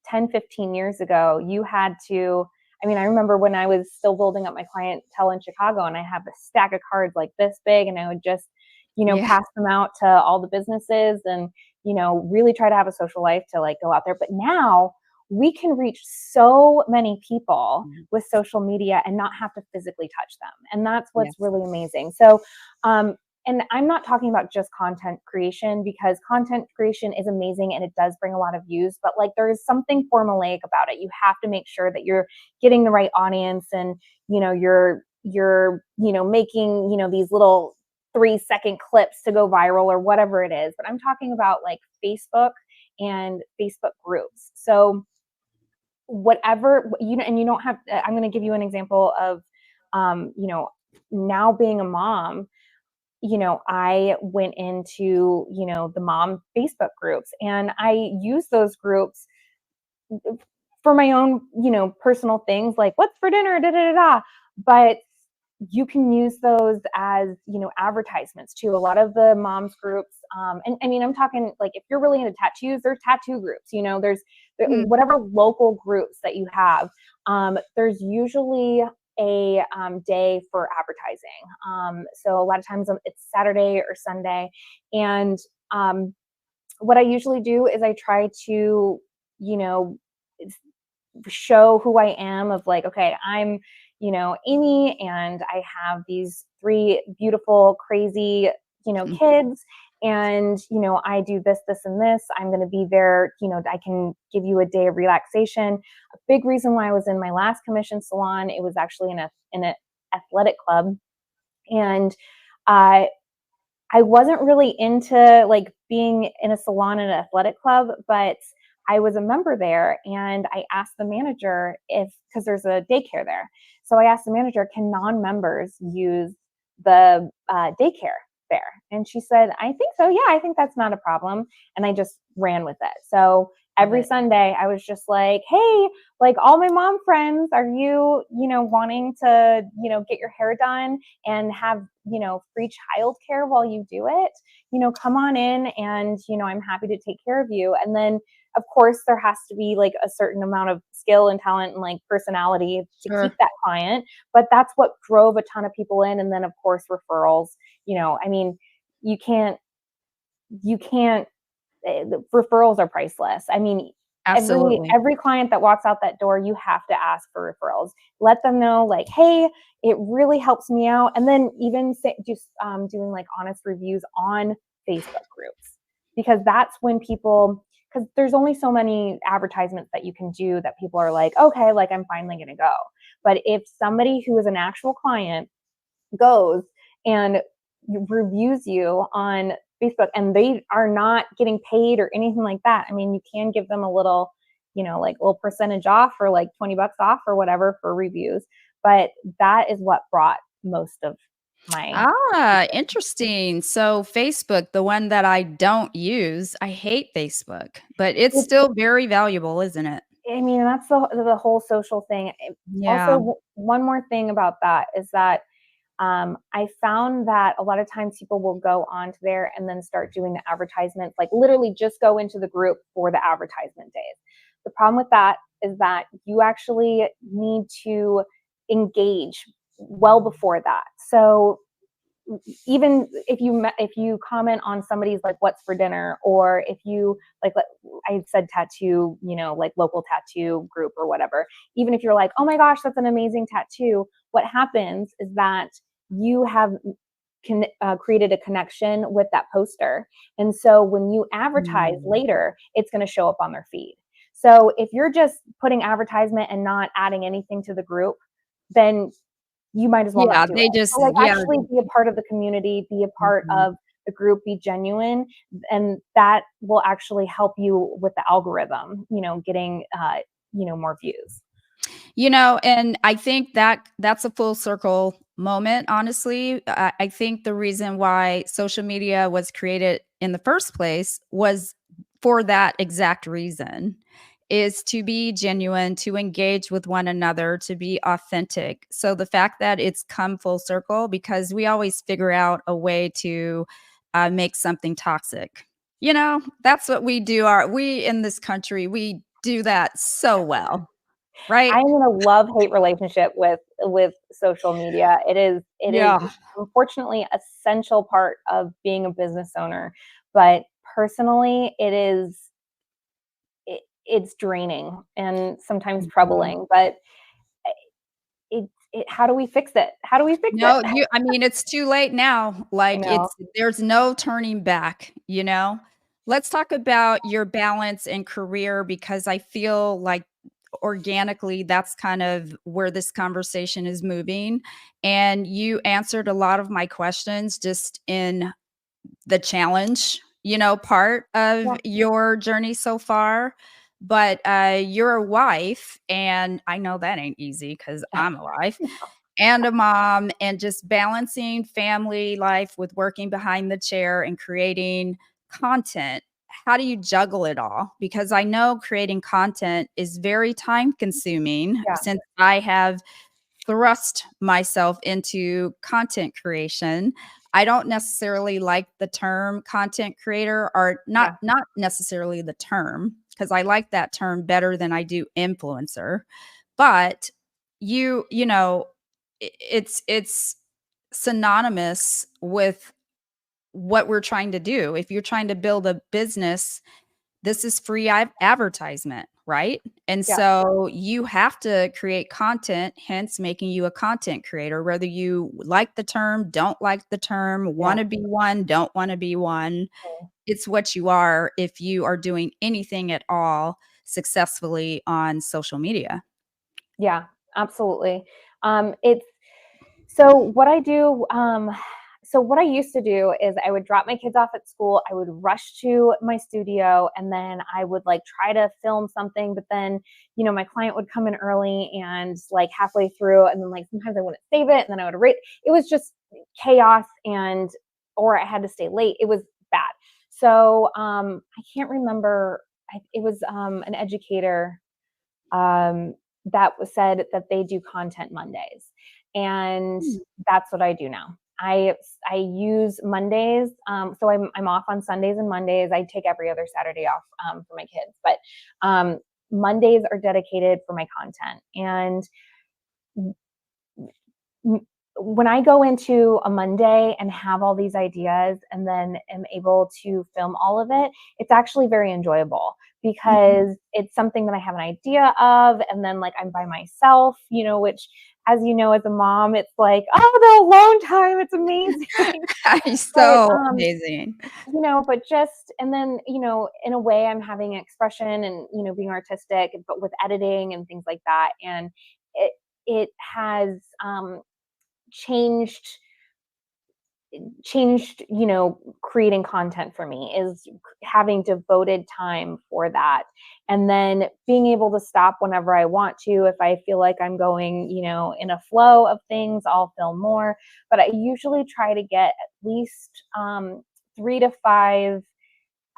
10, 15 years ago, you had to, I remember when I was still building up my clientele in Chicago, and I have a stack of cards like this big, and I would just, Yeah. pass them out to all the businesses, and really try to have a social life to like go out there. But now we can reach so many people with social media and not have to physically touch them. And that's what's Yes. really amazing. So, and I'm not talking about just content creation, because content creation is amazing and it does bring a lot of views, but like there is something formulaic about it. You have to make sure that you're getting the right audience, and, you're making, these little 3-second clips to go viral or whatever it is. But I'm talking about like Facebook and Facebook groups. So whatever, and you don't have, I'm going to give you an example of, now being a mom, I went into, the mom Facebook groups, and I use those groups for my own, personal things like what's for dinner, da da da da. But you can use those as, advertisements too. A lot of the moms groups, and I mean, I'm talking like if you're really into tattoos, there's tattoo groups, there's Hmm. whatever local groups that you have. There's usually a day for advertising. So a lot of times it's Saturday or Sunday. And what I usually do is I try to, show who I am, of like, okay, I'm, Amy, and I have these 3 beautiful, crazy, kids. And, I do this, this, and this. I'm going to be there. I can give you a day of relaxation. A big reason why I was in my last commission salon, it was actually in an athletic club. And I wasn't really into like being in a salon in an athletic club, but I was a member there, and I asked the manager because there's a daycare there. So I asked the manager, can non-members use the daycare there? And she said, I think so. Yeah, I think that's not a problem. And I just ran with it. So every Sunday I was just like, hey, like all my mom friends, are you, wanting to, get your hair done and have, free childcare while you do it? Come on in, and, I'm happy to take care of you. And then of course there has to be like a certain amount of skill and talent and like personality to Sure. keep that client. But that's what drove a ton of people in. And then of course referrals, I mean, you can't, referrals are priceless. I mean, Absolutely. every client that walks out that door, you have to ask for referrals. Let them know like, hey, it really helps me out. And then even just doing like honest reviews on Facebook groups, because that's when people, because there's only so many advertisements that you can do that people are like, okay, like I'm finally going to go. But if somebody who is an actual client goes and reviews you on Facebook, and they are not getting paid or anything like that, I mean, you can give them a little, like a little percentage off, or like $20 off or whatever for reviews. But that is what brought most of my Interesting. So Facebook, the one that I don't use, I hate Facebook, but it's people. still very valuable, isn't it? I mean, that's the whole social thing. Yeah. Also, one more thing about that is that I found that a lot of times people will go onto there and then start doing the advertisements, like literally just go into the group for the advertisement days. The problem with that is that you actually need to engage well before that. So even if you comment on somebody's like what's for dinner, or if you like I said tattoo, like local tattoo group or whatever, even if you're like, oh my gosh, that's an amazing tattoo, what happens is that you have created a connection with that poster, and so when you advertise later, it's going to show up on their feed. So if you're just putting advertisement and not adding anything to the group, then you might as well Yeah, not do they it. just So like yeah. actually be a part of the community, be a part Mhm. of the group, be genuine, and that will actually help you with the algorithm, getting more views. And I think that that's a full circle moment, honestly. I think the reason why social media was created in the first place was for that exact reason, is to be genuine, to engage with one another, to be authentic. So the fact that it's come full circle, because we always figure out a way to make something toxic. That's what we do. We in this country, we do that so well, right? I'm in a love-hate relationship with social media. It is Yeah. unfortunately essential part of being a business owner, but personally it's draining and sometimes Mhm. troubling, but how do we fix it? How do we fix it? No, I mean, it's too late now. I Like, know. there's no turning back? Let's talk about your balance and career, because I feel like organically that's kind of where this conversation is moving. And you answered a lot of my questions just in the challenge part of Yeah, your journey so far. But you're a wife, and I know that ain't easy because I'm a wife and a mom, and just balancing family life with working behind the chair and creating content. How do you juggle it all? Because I know creating content is very time consuming, yeah, since I have thrust myself into content creation. I don't necessarily like the term content creator, or yeah, not necessarily the term, because I like that term better than I do influencer. But it's synonymous with what we're trying to do. If you're trying to build a business, this is free advertisement, right? And yeah, so you have to create content, hence making you a content creator, whether you like the term, don't like the term, yeah. want to be one, don't want to be one. It's what you are if you are doing anything at all successfully on social media. Yeah, absolutely. It's so what I do. So what I used to do is I would drop my kids off at school. I would rush to my studio, and then I would like try to film something. But then, my client would come in early and like halfway through, and then like sometimes I wouldn't save it, and then I would rate. It was just chaos, or I had to stay late. It was bad. So I can't remember. It was an educator that said that they do content Mondays, and Hmm. that's what I do now. I use Mondays, so I'm off on Sundays and Mondays. I take every other Saturday off for my kids, but Mondays are dedicated for my content. And when I go into a Monday and have all these ideas and then am able to film all of it, it's actually very enjoyable Mhm. because it's something that I have an idea of. And then like I'm by myself, which, as you know, as a mom, it's like, oh, the alone time. It's amazing. It's But, so amazing. but just, and then, in a way I'm having an expression and, being artistic, but with editing and things like that. And it has, changed creating content for me is having devoted time for that, and then being able to stop whenever I want to. If I feel like I'm going in a flow of things, I'll film more, but I usually try to get at least 3 to 5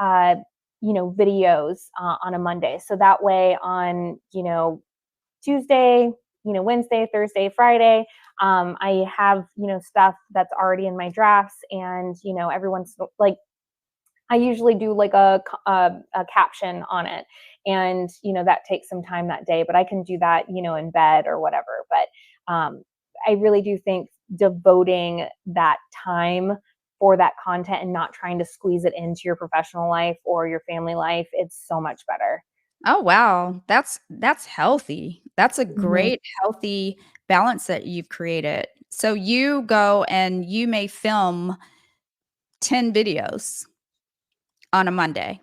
videos on a Monday, so that way on Tuesday, Wednesday, Thursday, Friday, I have, stuff that's already in my drafts, and, everyone's like, I usually do like a caption on it, and that takes some time that day, but I can do that in bed or whatever. But I really do think devoting that time for that content and not trying to squeeze it into your professional life or your family life, it's so much better. Oh, wow. That's healthy. That's a Mhm. great healthy balance that you've created. So you go and you may film 10 videos on a Monday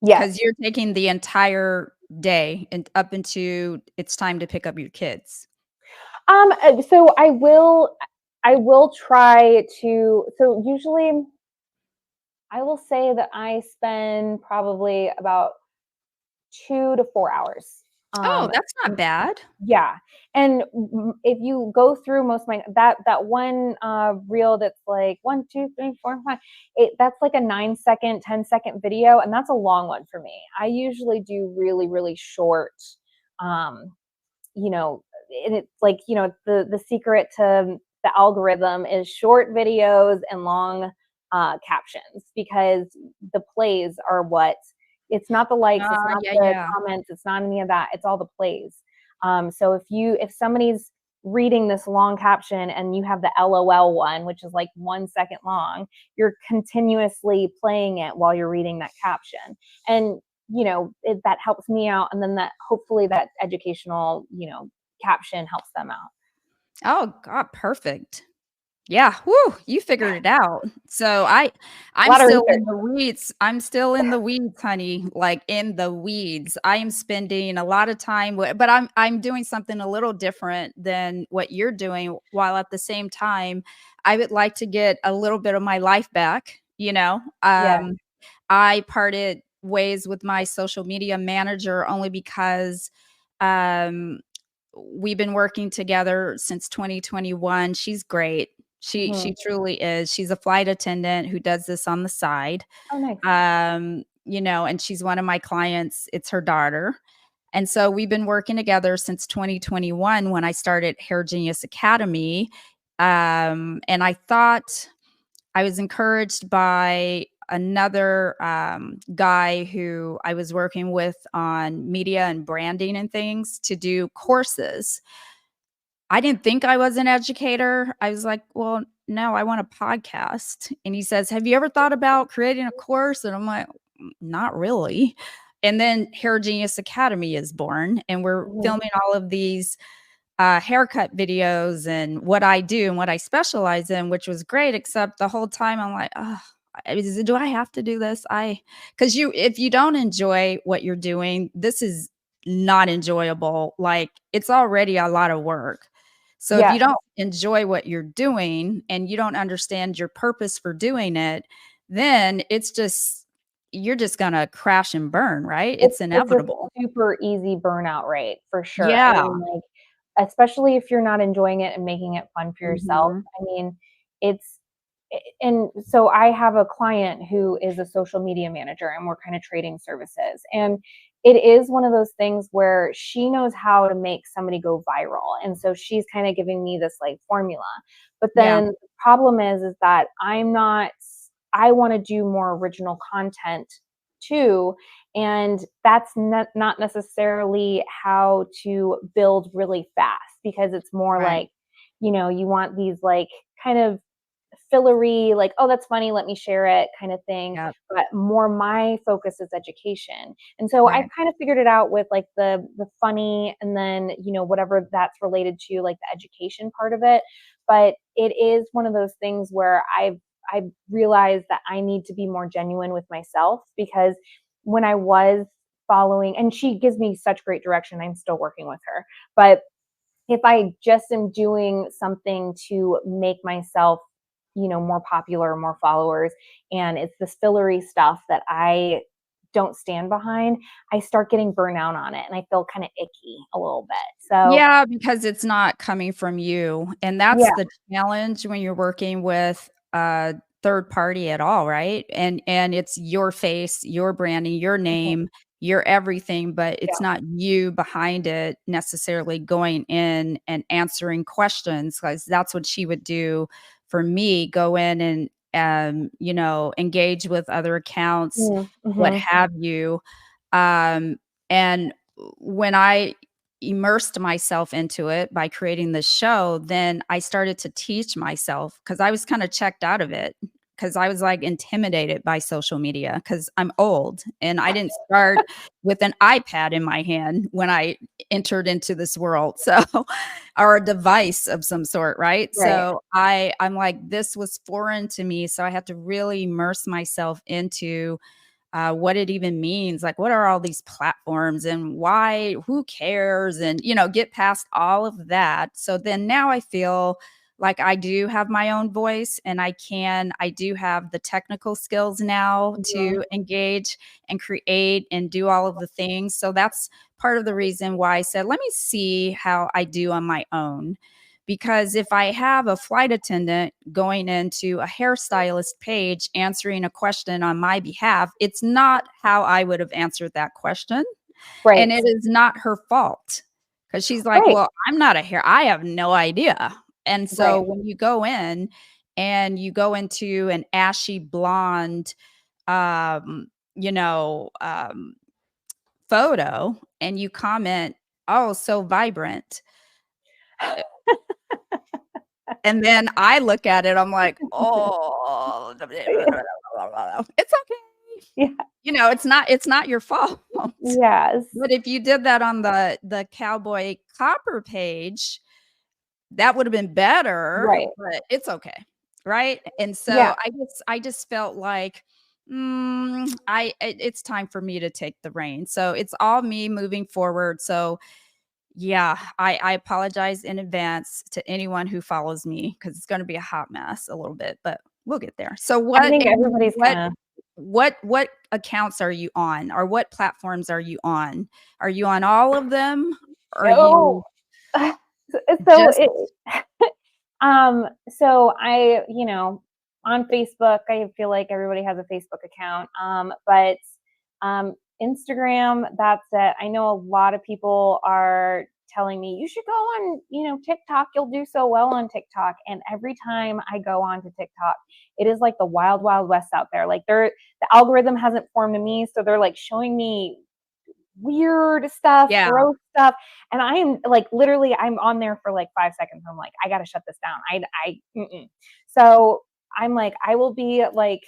Yes. because you're taking the entire day and up into it's time to pick up your kids. So I will try to. So usually, I will say that I spend probably about 2 to 4 hours. Oh, Um, that's not bad. yeah, and if you go through most of my that one reel that's like 1, 2, 3, 4, 5, that's like a 9 second, 10 second video, and that's a long one for me. I usually do really, really short. Um, you know, and it's like, the secret to the algorithm is short videos and long captions, because the plays are what, it's not the likes, it's not Yeah, the yeah. comments, it's not any of that, it's all the plays. So if somebody's reading this long caption and you have the LOL one, which is like 1 second long, you're continuously playing it while you're reading that caption. And that helps me out, and then that hopefully that educational caption helps them out. Oh, god, perfect. Yeah, whoo, you figured it out. So A I'm lot of still in research. the weeds. I'm still in the weeds, honey, like in the weeds. I am spending a lot of time but I'm doing something a little different than what you're doing, while at the same time I would like to get a little bit of my life back, you know? Yeah. I parted ways with my social media manager only because um we've been working together since 2021. She's great. She Mhm. truly is. She's a flight attendant who does this on the side. Oh, nice. And she's one of my clients. It's her daughter. And so we've been working together since 2021 when I started Hair Genius Academy. And I thought I was encouraged by another guy who I was working with on media and branding and things to do courses. I didn't think I was an educator. I was like, well, no, I want a podcast. And he says, have you ever thought about creating a course? And I'm like, not really. And then Hair Genius Academy is born, and we're Mhm. filming all of these haircut videos and what I do and what I specialize in, which was great. Except the whole time I'm like, oh, do I have to do this? Because if you don't enjoy what you're doing, this is not enjoyable. Like it's already a lot of work. So if you Yeah. don't enjoy what you're doing and you don't understand your purpose for doing it, then you're just gonna crash and burn, right? It's It's a inevitable. super easy burnout rate for sure. I Yeah. mean, like, especially if you're not enjoying it and making it fun for yourself. Mhm. I mean, it's and so I have a client who is a social media manager, and we're kind of trading services. And it is one of those things where she knows how to make somebody go viral. And so she's kind of giving me this like formula. But Yeah. then the problem is that I want to do more original content too. And that's not necessarily how to build really fast, because it's more Right. like, you want these like kind of fillery, like, oh, that's funny, let me share it kind of thing. Yep. But more my focus is education. And so I've Right. kind of figured it out with like the funny, and then, whatever that's related to, like the education part of it. But it is one of those things where I realized that I need to be more genuine with myself, because when I was following, and she gives me such great direction, I'm still working with her. But if I just am doing something to make myself, more popular, more followers, and it's this fillery stuff that I don't stand behind, I start getting burnout on it, and I feel kind of icky a little bit. So, Yeah, because it's not coming from you, and that's yeah. the challenge when you're working with a third party at all, right? And it's your face, your branding, your Mhm. name. you're everything, but it's not you behind it necessarily going in and answering questions, because that's what she would do for me, go in and engage with other accounts, what Mm-hmm. have you. Um, and when I immersed myself into it by creating this show, then I started to teach myself, because I was kind of checked out of it, because I was like intimidated by social media, because I'm old and I didn't start with an iPad in my hand when I entered into this world. So, or a device of some sort, right? Right. So I'm like, this was foreign to me. So I had to really immerse myself into what it even means. Like, what are all these platforms and why, who cares? And, get past all of that. So then now I feel like I do have my own voice, and I do have the technical skills now Mhm. to engage and create and do all of the things. So that's part of the reason why I said, let me see how I do on my own. Because if I have a flight attendant going into a hairstylist page answering a question on my behalf, it's not how I would have answered that question. Right. And it is not her fault, because she's like, Right. well, I'm not a hair, I have no idea. And so Right. when you go in and you go into an ashy blonde, um, you know, um, photo, and you comment, oh, so vibrant. And then I look at it, I'm like, "Oh, it's okay." Yeah. It's not your fault. Yes. But if you did that on the Cowboy Copper page, that would have been better, Right. but it's okay, right? And Yeah. so I just felt like, it's time for me to take the reins. So it's all me moving forward. So yeah, I apologize in advance to anyone who follows me, because it's gonna be a hot mess a little bit, but we'll get there. So I think everybody's kinda what accounts are you on, or what platforms are you on? Are you on all of them? Are no. you So just it so on Facebook, I feel like everybody has a Facebook account. But Instagram, that's it. I know a lot of people are telling me you should go on, TikTok. You'll do so well on TikTok. And every time I go on to TikTok, it is like the wild, wild west out there. Like the algorithm hasn't formed to me, so they're like showing me weird stuff, Yeah. gross stuff. And I am like, literally, I'm on there for like 5 seconds. I'm like, I got to shut this down. Mm-mm. So I'm like, I will be like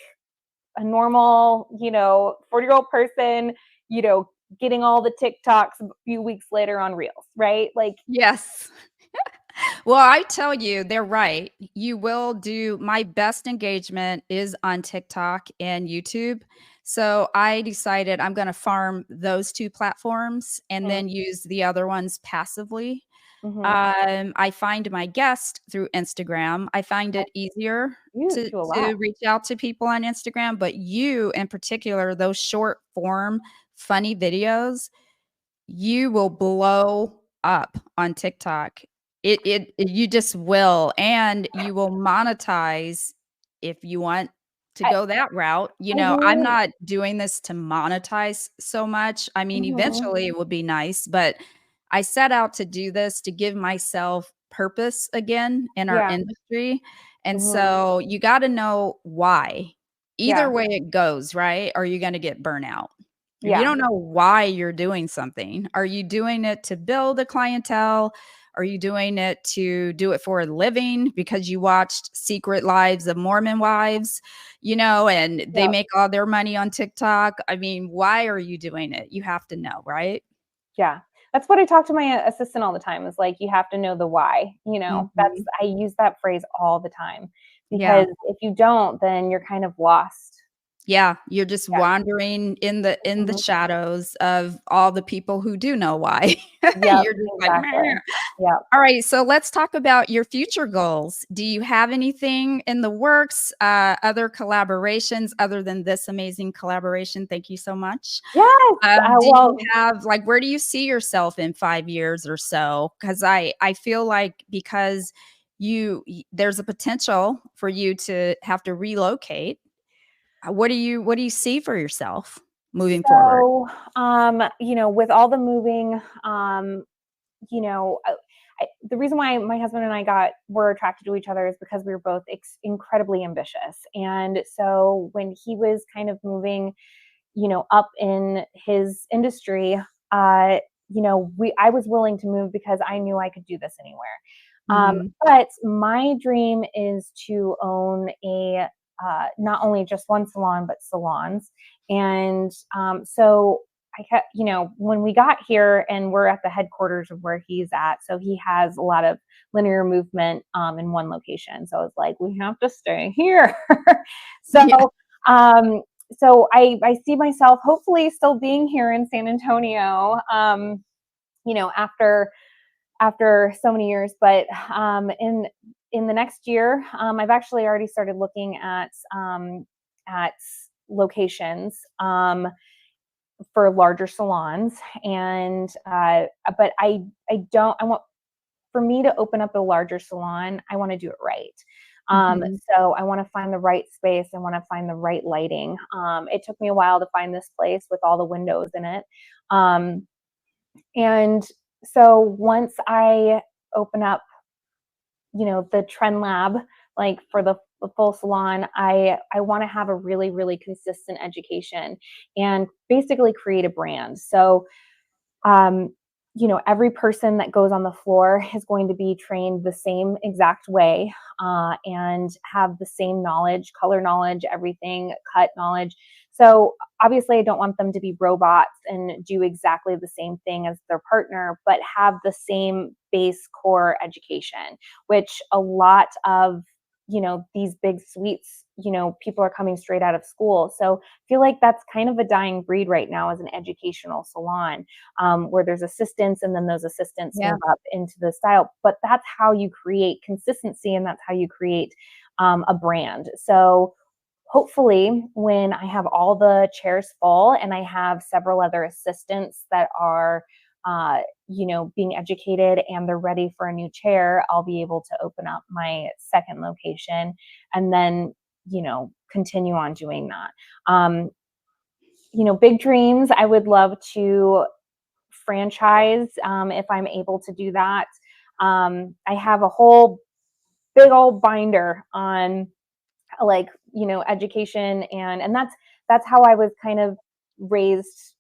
a normal, 40-year-old person, getting all the TikToks a few weeks later on Reels, right? Like, Yes. Well, I tell you, they're right. You will do my best engagement is on TikTok and YouTube. So I decided I'm going to farm those two platforms and then use the other ones passively. mm-hmm. I find my guest through Instagram. I find it easier You to do a lot. to reach out to people on Instagram, but you in particular, those short form funny videos, you will blow up on TikTok. You just will, and you will monetize if you want to I, go that route. I I'm really, not doing this to monetize so much. I mean, mhm. eventually it would be nice, but I set out to do this to give myself purpose again in our Yeah. industry. And Hmm. so you got to know why. Either Yeah. way it goes, right? Or you're going to get burnout. If you Yeah. don't know why you're doing something, are you doing it to build a clientele? Are you doing it to do it for a living because you watched Secret Lives of Mormon Wives, and they Yep. make all their money on TikTok? I mean, why are you doing it? You have to know, right? Yeah. That's what I talk to my assistant all the time is like, you have to know the why, Mhm. I use that phrase all the time Yeah. because if you don't, then you're kind of lost. Yeah, you're just Yeah. wandering in the Mhm. shadows of all the people who do know why. Yep. You're just like, Exactly. "Meh." Yep. All right, so let's talk about your future goals. Do you have anything in the works, other collaborations other than this amazing collaboration? Thank you so much. Yes. Do you Well, have like where do you see yourself in 5 years or so? Because I feel like because there's a potential for you to have to relocate. What do you see for yourself? moving forward? So, with all the moving, you know, the reason why my husband and I were attracted to each other is because we were both incredibly ambitious. And so when he was kind of moving, up in his industry, I was willing to move because I knew I could do this anywhere. Mhm. But my dream is to own not only just one salon, but salons. And so I kept, when we got here and we're at the headquarters of where he's at, so he has a lot of linear movement in one location. So it's like, we have to stay here. so, Yeah. um, so I see myself hopefully still being here in San Antonio, after so many years, but in the next year, I've actually already started looking at locations for larger salons, and but I don't. I want for me to open up a larger salon. I want to do it right. Mhm. So I want to find the right space. I want to find the right lighting. It took me a while to find this place with all the windows in it. And so once I open up, the Trend Lab, like for the full salon, I want to have a really, really consistent education and basically create a brand. So, um, every person that goes on the floor is going to be trained the same exact way, and have the same knowledge, color knowledge, everything, cut knowledge. So obviously I don't want them to be robots and do exactly the same thing as their partner, but have the same base core education, which a lot of, these big suites, people are coming straight out of school. So I feel like that's kind of a dying breed right now as an educational salon, where there's assistants and then those assistants Yeah. move up into the style. But that's how you create consistency, and that's how you create a brand. So hopefully when I have all the chairs full and I have several other assistants that are being educated and they're ready for a new chair, I'll be able to open up my second location and then, continue on doing that. Big dreams. I would love to franchise, if I'm able to do that. I have a whole big old binder on, like, education, and that's how I was kind of raised,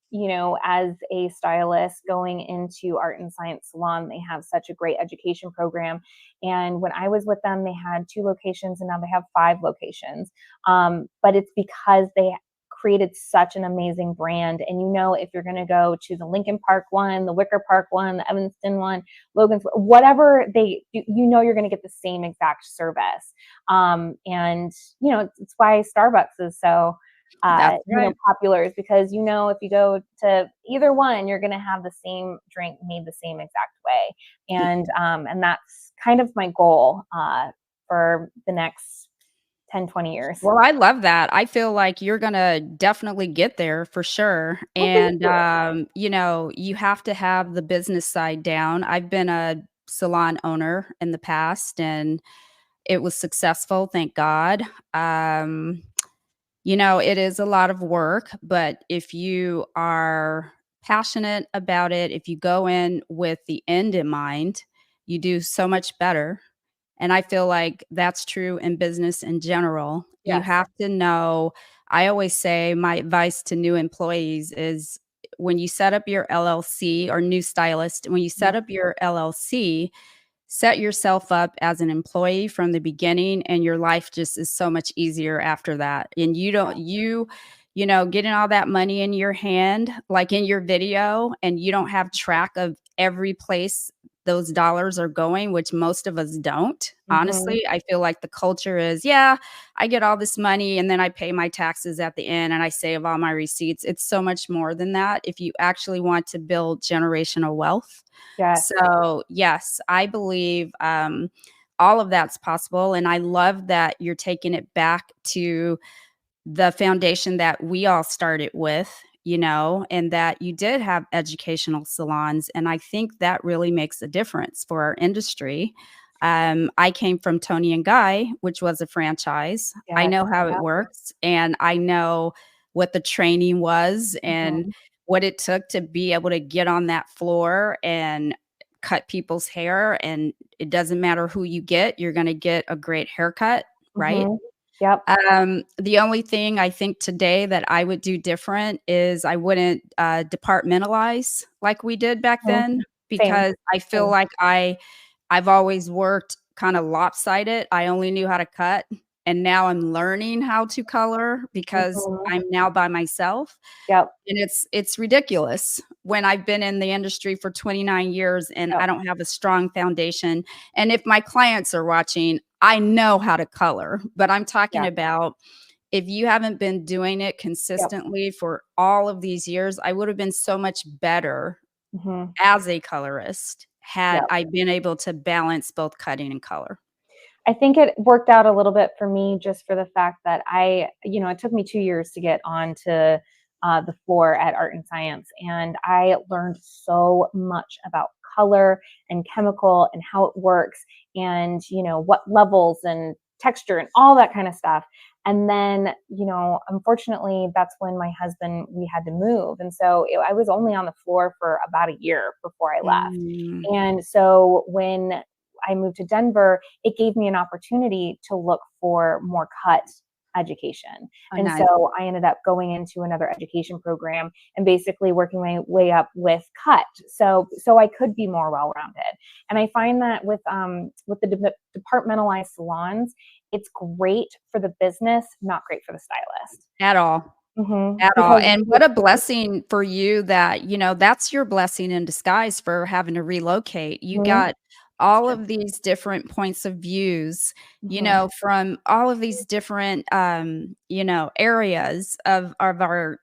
as a stylist going into Art and Science Salon. They have such a great education program, and when I was with them they had 2 locations and now they have 5 locations. But it's because they created such an amazing brand. And if you're going to go to the Lincoln Park one, the Wicker Park one, the Evanston one, Logan's, whatever they do, you're going to get the same exact service. And it's why Starbucks is so That's right. popular, is because if you go to either one, you're going to have the same drink made the same exact way. And that's kind of my goal for the next 10-20 years. Well, I love that. I feel like you're gonna definitely get there for sure. Well, thank And, you. you have to have the business side down. I've been a salon owner in the past and it was successful, thank God. Um, it is a lot of work, but if you are passionate about it, if you go in with the end in mind, you do so much better. And I feel like that's true in business in general. You Yes. have to know. I always say my advice to new employees is when you set up your LLC, or new stylist, when you set up your LLC, set yourself up as an employee from the beginning and your life just is so much easier after that. And you don't getting all that money in your hand like in your video, and you don't have track of every place those dollars are going, which most of us don't. Mhm. Honestly, I feel like the culture is, yeah, I get all this money and then I pay my taxes at the end and I save all my receipts. It's so much more than that if you actually want to build generational wealth. Yes. So, yes, I believe all of that's possible. And I love that you're taking it back to the foundation that we all started with, and that you did have educational salons. And I think that really makes a difference for our industry. I came from Tony and Guy, which was a franchise. I Yes. know how it Yep. works. And I know what the training was and what it took to be able to get on that floor and cut people's hair. And it doesn't matter who you get, you're going to get a great haircut, right? Yep. The only thing I think today that I would do different is I wouldn't departmentalize like we did back then, because I feel Same. like I've always worked kind of lopsided. I only knew how to cut, and now I'm learning how to color because I'm now by myself. Yep. And it's ridiculous when I've been in the industry for 29 years and I don't have a strong foundation. And if my clients are watching, I know how to color, but I'm talking about if you haven't been doing it consistently for all of these years, I would have been so much better as a colorist had I been able to balance both cutting and color. I think it worked out a little bit for me just for the fact that it took me 2 years to get onto the floor at Art and Science. And I learned so much about color and chemical and how it works and, what levels and texture and all that kind of stuff. And then, unfortunately, that's when my husband, we had to move. And so I was only on the floor for about a year before I left. And so when I moved to Denver, it gave me an opportunity to look for more cut education. And so I ended up going into another education program and basically working my way up with cut. So I could be more well-rounded. And I find that with the departmentalized salons, it's great for the business, not great for the stylist. At all. At all. And what a blessing for you that, that's your blessing in disguise for having to relocate. You got all of these different points of views, from all of these different, areas of our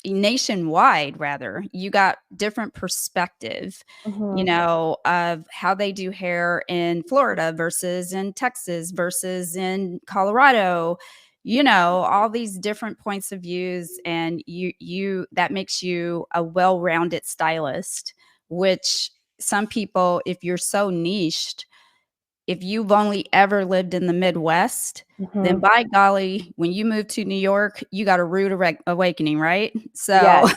nationwide, rather. You got different perspective, of how they do hair in Florida versus in Texas versus in Colorado, all these different points of views, and you that makes you a well-rounded stylist, which some people, if you're so niched, if you've only ever lived in the Midwest, then by golly, when you move to New York, you got a rude awakening, right? So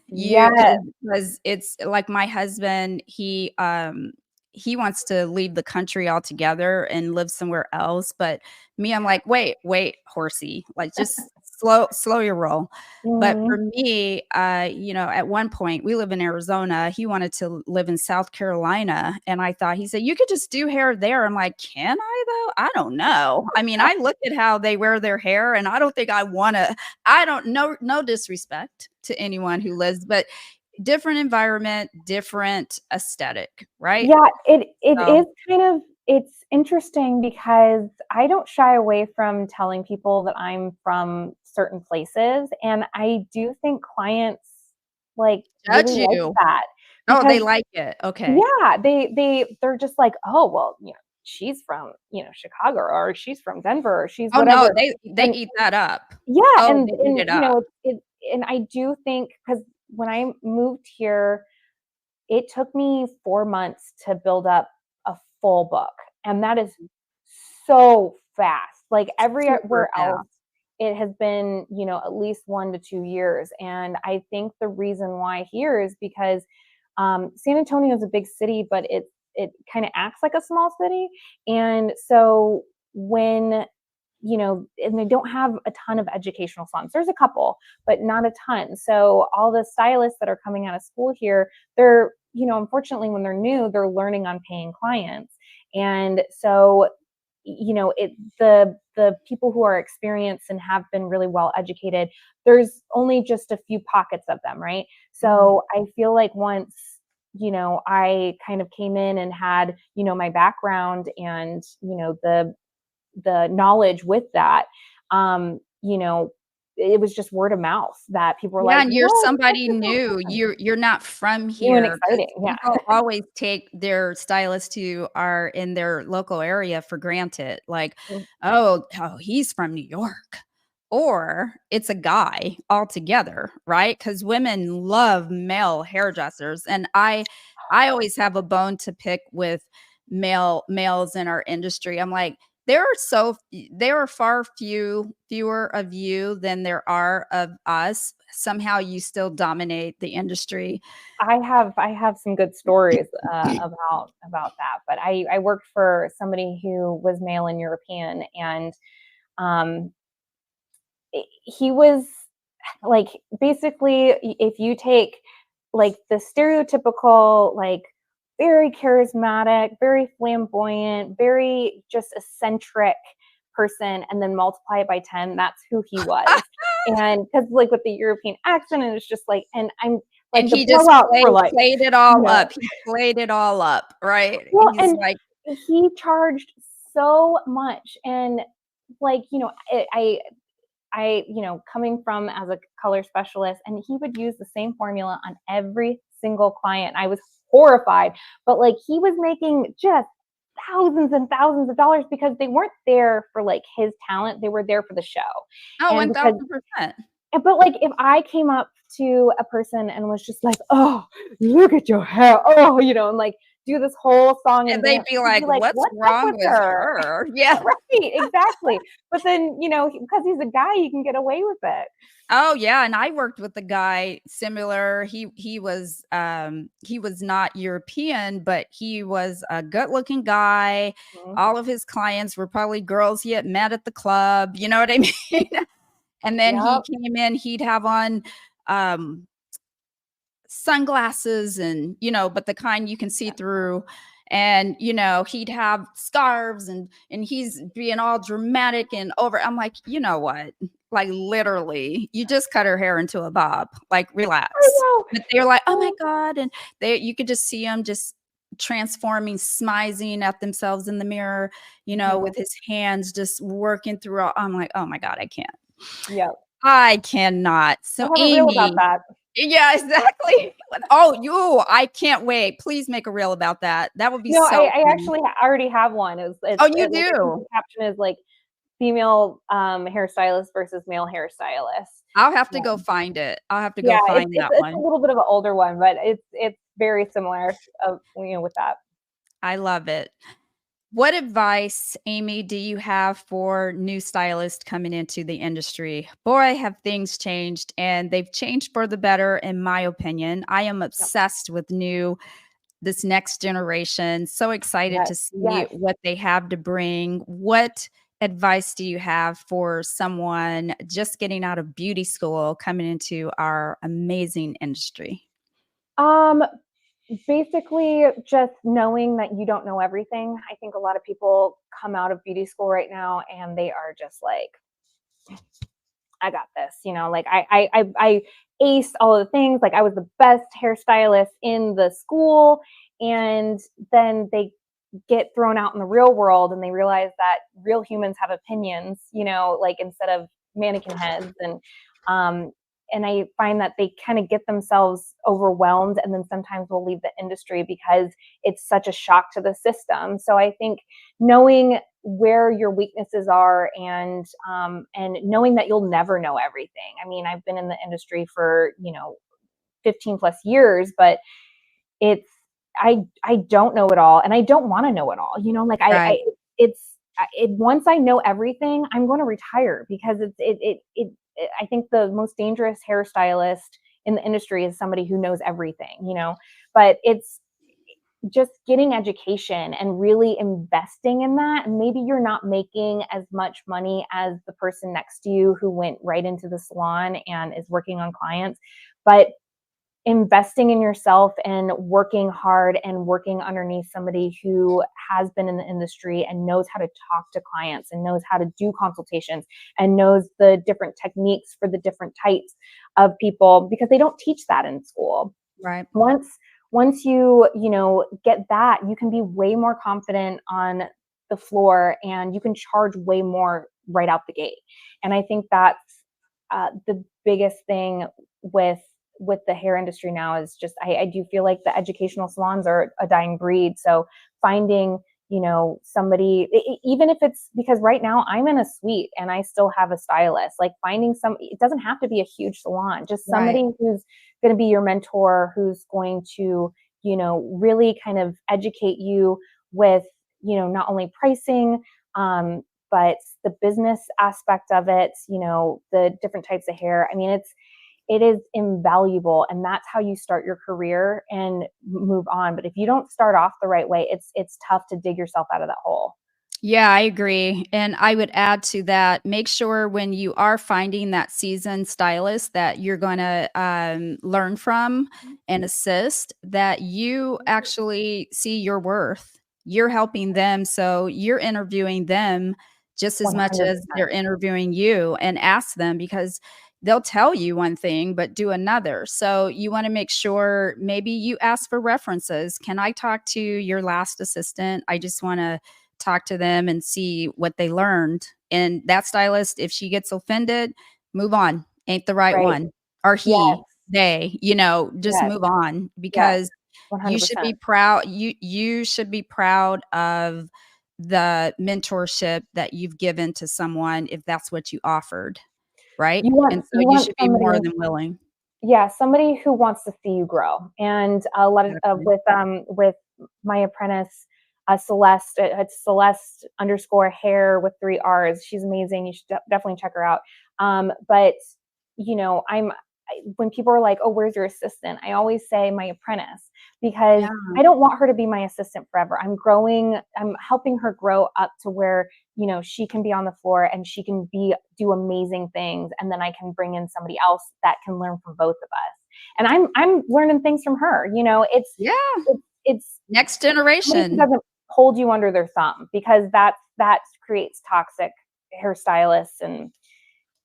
because it's like my husband, he wants to leave the country altogether and live somewhere else. But me, I'm like, wait, horsey, like just slow your roll. But for me, at one point we live in Arizona. He wanted to live in South Carolina. And he said, you could just do hair there. I'm like, can I though? I don't know. I mean, I look at how they wear their hair and I don't think I want to, no disrespect to anyone who lives, but different environment, different aesthetic, right? Yeah, it is it's interesting because I don't shy away from telling people that I'm from certain places. And I do think clients judge really you like that. Oh, they like it. Okay. Yeah, they're just like, oh, well, she's from, Chicago, or she's from Denver, or she's whatever. No, they eat that up. Yeah, and they eat it up. And I do think, because when I moved here, it took me 4 months to build up a full book, and that is so fast. Like everywhere else, it has been, at least 1 to 2 years. And I think the reason why here is because San Antonio is a big city, but it kind of acts like a small city. And so when, and they don't have a ton of educational salons. There's a couple, but not a ton. So all the stylists that are coming out of school here, they're, unfortunately, when they're new, they're learning on paying clients. And so, the people who are experienced and have been really well educated, there's only just a few pockets of them, right? So I feel like once, I kind of came in and had, my background and, the knowledge with that, it was just word of mouth that people were like, and you're somebody new. You're not from here. New and exciting. Yeah. People always take their stylists who are in their local area for granted. Like, oh, he's from New York. Or it's a guy altogether, right? Because women love male hairdressers. And I always have a bone to pick with males in our industry. I'm like, there are fewer of you than there are of us. Somehow you still dominate the industry. I have some good stories about that, but I worked for somebody who was male and European, and um, he was like, basically, if you take like the stereotypical, like, very charismatic, very flamboyant, very just eccentric person, and then multiply it by 10, that's who he was. And because, like, with the European accent, and it's just like, and I'm like, And the he just blowout for, like, played it you all know, up. He played it all up, right? well, He's and like, he charged so much, and like, coming from as a color specialist, and he would use the same formula on every single client. I was horrified, but like, he was making just thousands and thousands of dollars because they weren't there for like his talent, they were there for the show. oh, And because, 1000%. but like, if I came up to a person and was just like, "Oh, look at your hair," and like do this whole song and And they'd dance, be he'd be like, like, "What's "What's up wrong with with her?" her?" Yeah. Right, exactly. But then, because he's a guy, he can get away with it. Oh, yeah, and I worked with a guy similar. He was not European, but he was a good-looking guy. Mhm. All of his clients were probably girls he had met at the club, you know what I mean? And then he Yep. came in, he'd have on, um, sunglasses and, but the kind you can see through. And, he'd have scarves and he's being all dramatic and over. I'm like, you know what? Like, literally, you just cut her hair into a bob. Like, I relax. know. But they're like, oh my Oh, God. And you could just see him just transforming, smizing at themselves in the mirror, mhm. with his hands just working through all. I'm like, oh my God, I can't. Yep. I cannot. So, We'll have a reel about Amy, that. yeah, exactly. Oh, I can't wait. Please make a reel about that. That would be No, so I fun. actually already have one. Oh, you Like, I think do? the caption is like, female hairstylist versus male hairstylist. I'll have to Yeah, go find it. I'll have to go yeah, find that it's a one. little bit of an older one, but it's very similar with that. I love it. What advice, Amy, do you have for new stylists coming into the industry? Boy, have things changed, and they've changed for the better, in my opinion. I am Yep. obsessed with this next generation. So excited Yes, to see yes. what they have to bring. What advice do you have for someone just getting out of beauty school coming into our amazing industry? Um, Basically, just knowing that you don't know everything. I think a lot of people come out of beauty school right now and they are just like, I got this, like, I aced all of the things. Like, I was the best hairstylist in the school, and then they get thrown out in the real world and they realize that real humans have opinions, like, instead of mannequin heads. Um and I find that they kind of get themselves overwhelmed, and then sometimes will leave the industry because it's such a shock to the system. So I think knowing where your weaknesses are, and knowing that you'll never know everything. I mean, I've been in the industry for 15 plus years, but it's I don't know it all, and I don't want to know it all. Like, Right. once I know everything, I'm going to retire, because I think the most dangerous hairstylist in the industry is somebody who knows everything. But it's just getting education and really investing in that. And maybe you're not making as much money as the person next to you who went right into the salon and is working on clients, but investing in yourself and working hard and working underneath somebody who has been in the industry and knows how to talk to clients and knows how to do consultations and knows the different techniques for the different types of people, because they don't teach that in school. Right. Once you get that, you can be way more confident on the floor, and you can charge way more right out the gate. And I think that's the biggest thing with the hair industry now, is just, I do feel like the educational salons are a dying breed. So finding somebody, even if it's because right now I'm in a suite and I still have a stylist, like, finding it doesn't have to be a huge salon, just Right. somebody who's going to be your mentor, who's going to really kind of educate you with not only pricing, But the business aspect of it, the different types of hair, I mean, it is invaluable, and that's how you start your career and move on. But if you don't start off the right way, it's tough to dig yourself out of that hole. Yeah, I agree. And I would add to that, make sure when you are finding that seasoned stylist that you're going to learn from and assist, that you actually see your worth. You're helping them. So you're interviewing them just as much as 100%. they're interviewing you, and ask them, because they'll tell you one thing but do another. So you want to make sure maybe you ask for references. Can I talk to your last assistant? I just want to talk to them and see what they learned. And that stylist, if she gets offended, move on. Ain't the right Right. one. Or Yes. they, just Yes. move on, Yes. because you 100%. should be proud. You should be proud of the mentorship that you've given to someone, if that's what you offered, right? You want And so you you want should be more somebody, than willing. yeah, somebody who wants to see you grow. And a lot of Exactly. with my apprentice, Celeste, it's Celeste underscore hair with 3 R's. She's amazing. You should definitely check her out. But when people are like, "Oh, where's your assistant?" I always say my apprentice, because Yeah. I don't want her to be my assistant forever. I'm helping her grow up to where, she can be on the floor and she can do amazing things. And then I can bring in somebody else that can learn from both of us. And I'm learning things from her. Yeah. It's Next somebody who generation. doesn't hold you under their thumb, because that creates toxic hairstylists, and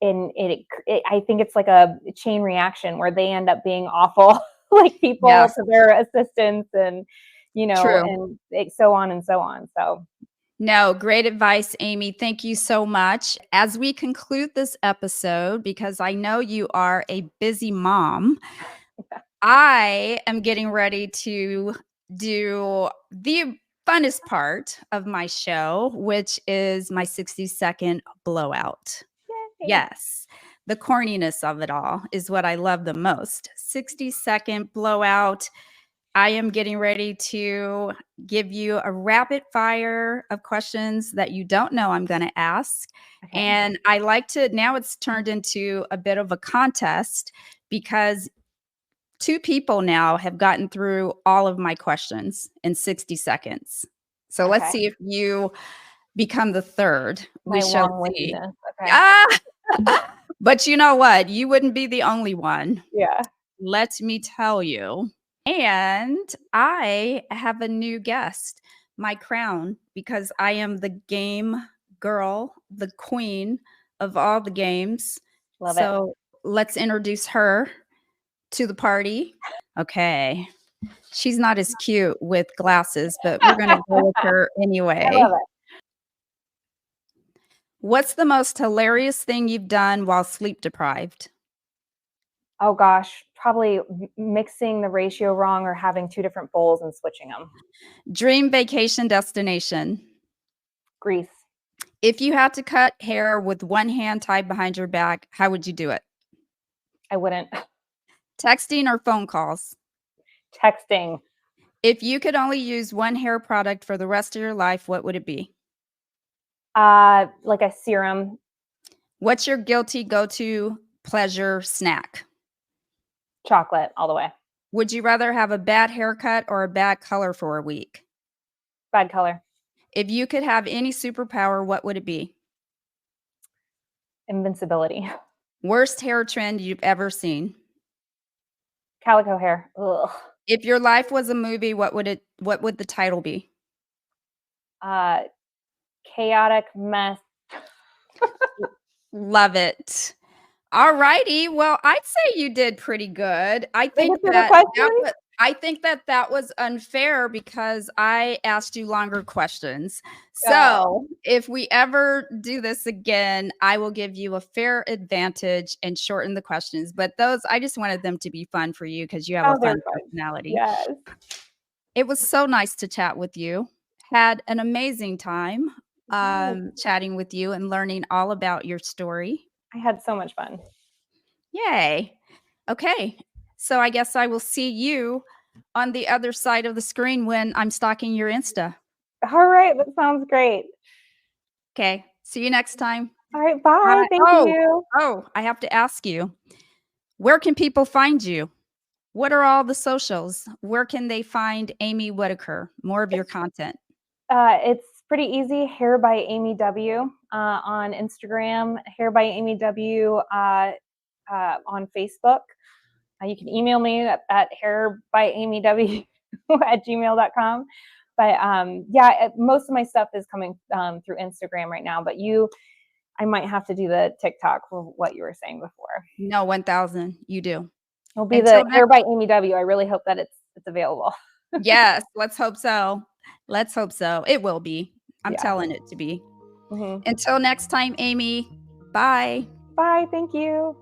I think it's like a chain reaction where they end up being awful like people Yes. to their assistants, and True. and so on and so on. So No, great advice, Amy. Thank you so much. As we conclude this episode, because I know you are a busy mom, I am getting ready to do the funnest part of my show, which is my 60-second blowout. yay. Yes. The corniness of it all is what I love the most. 60-second blowout. I am getting ready to give you a rapid fire of questions that you don't know I'm going to ask. Okay. And I like to, now it's turned into a bit of a contest, because 2 people now have gotten through all of my questions in 60 seconds. So let's Okay. see if you become the third. My We shall long see. windedness. Okay. Ah! But you know what? You wouldn't be the only one. Yeah. Let me tell you. And I have a new guest, my crown, because I am the game girl, the queen of all the games. Love it. So let's introduce her to the party. Okay. She's not as cute with glasses, but we're going to go with her I anyway. love it. What's the most hilarious thing you've done while sleep deprived? Oh gosh, probably mixing the ratio wrong, or having 2 different bowls and switching them. Dream vacation destination. Grease. If you had to cut hair with one hand tied behind your back, how would you do it? I wouldn't. Texting or phone calls? Texting. If you could only use one hair product for the rest of your life, what would it be? Like a serum. What's your guilty go-to pleasure snack? Chocolate all the way. Would you rather have a bad haircut or a bad color for a week? Bad color. If you could have any superpower, what would it be? Invincibility. Worst hair trend you've ever seen? Calico hair. Ugh. If your life was a movie, what would the title be? Chaotic mess. Love it. All righty. Well, I'd say you did pretty good. I Did I think get through the that questions? that was unfair, because I asked you longer questions. Oh. So if we ever do this again, I will give you a fair advantage and shorten the questions. But those, I just wanted them to be fun for you, because you have Oh, a they're fun fun. personality. Yes. It was so nice to chat with you. Had an amazing time chatting with you and learning all about your story. I had so much fun. Yay. Okay. So I guess I will see you on the other side of the screen when I'm stalking your Insta. All right. That sounds great. Okay. See you next time. All right, bye. Bye. Thank you. Oh, I have to ask you, where can people find you? What are all the socials? Where can they find Amy Whitaker? More of your content. It's pretty easy. Hair by Amy W on Instagram. Hair by Amy W on Facebook. You can email me at hairbyamyw at gmail.com. But most of my stuff is coming through Instagram right now. But I might have to do the TikTok for what you were saying before. No, 1000. You do. It'll be Until the Hair by Amy W. I really hope that it's available. Yes, let's hope so. Let's hope so. It will be. I'm Yeah. telling it to be. Mhm. Until next time, Amy. Bye. Bye. Thank you.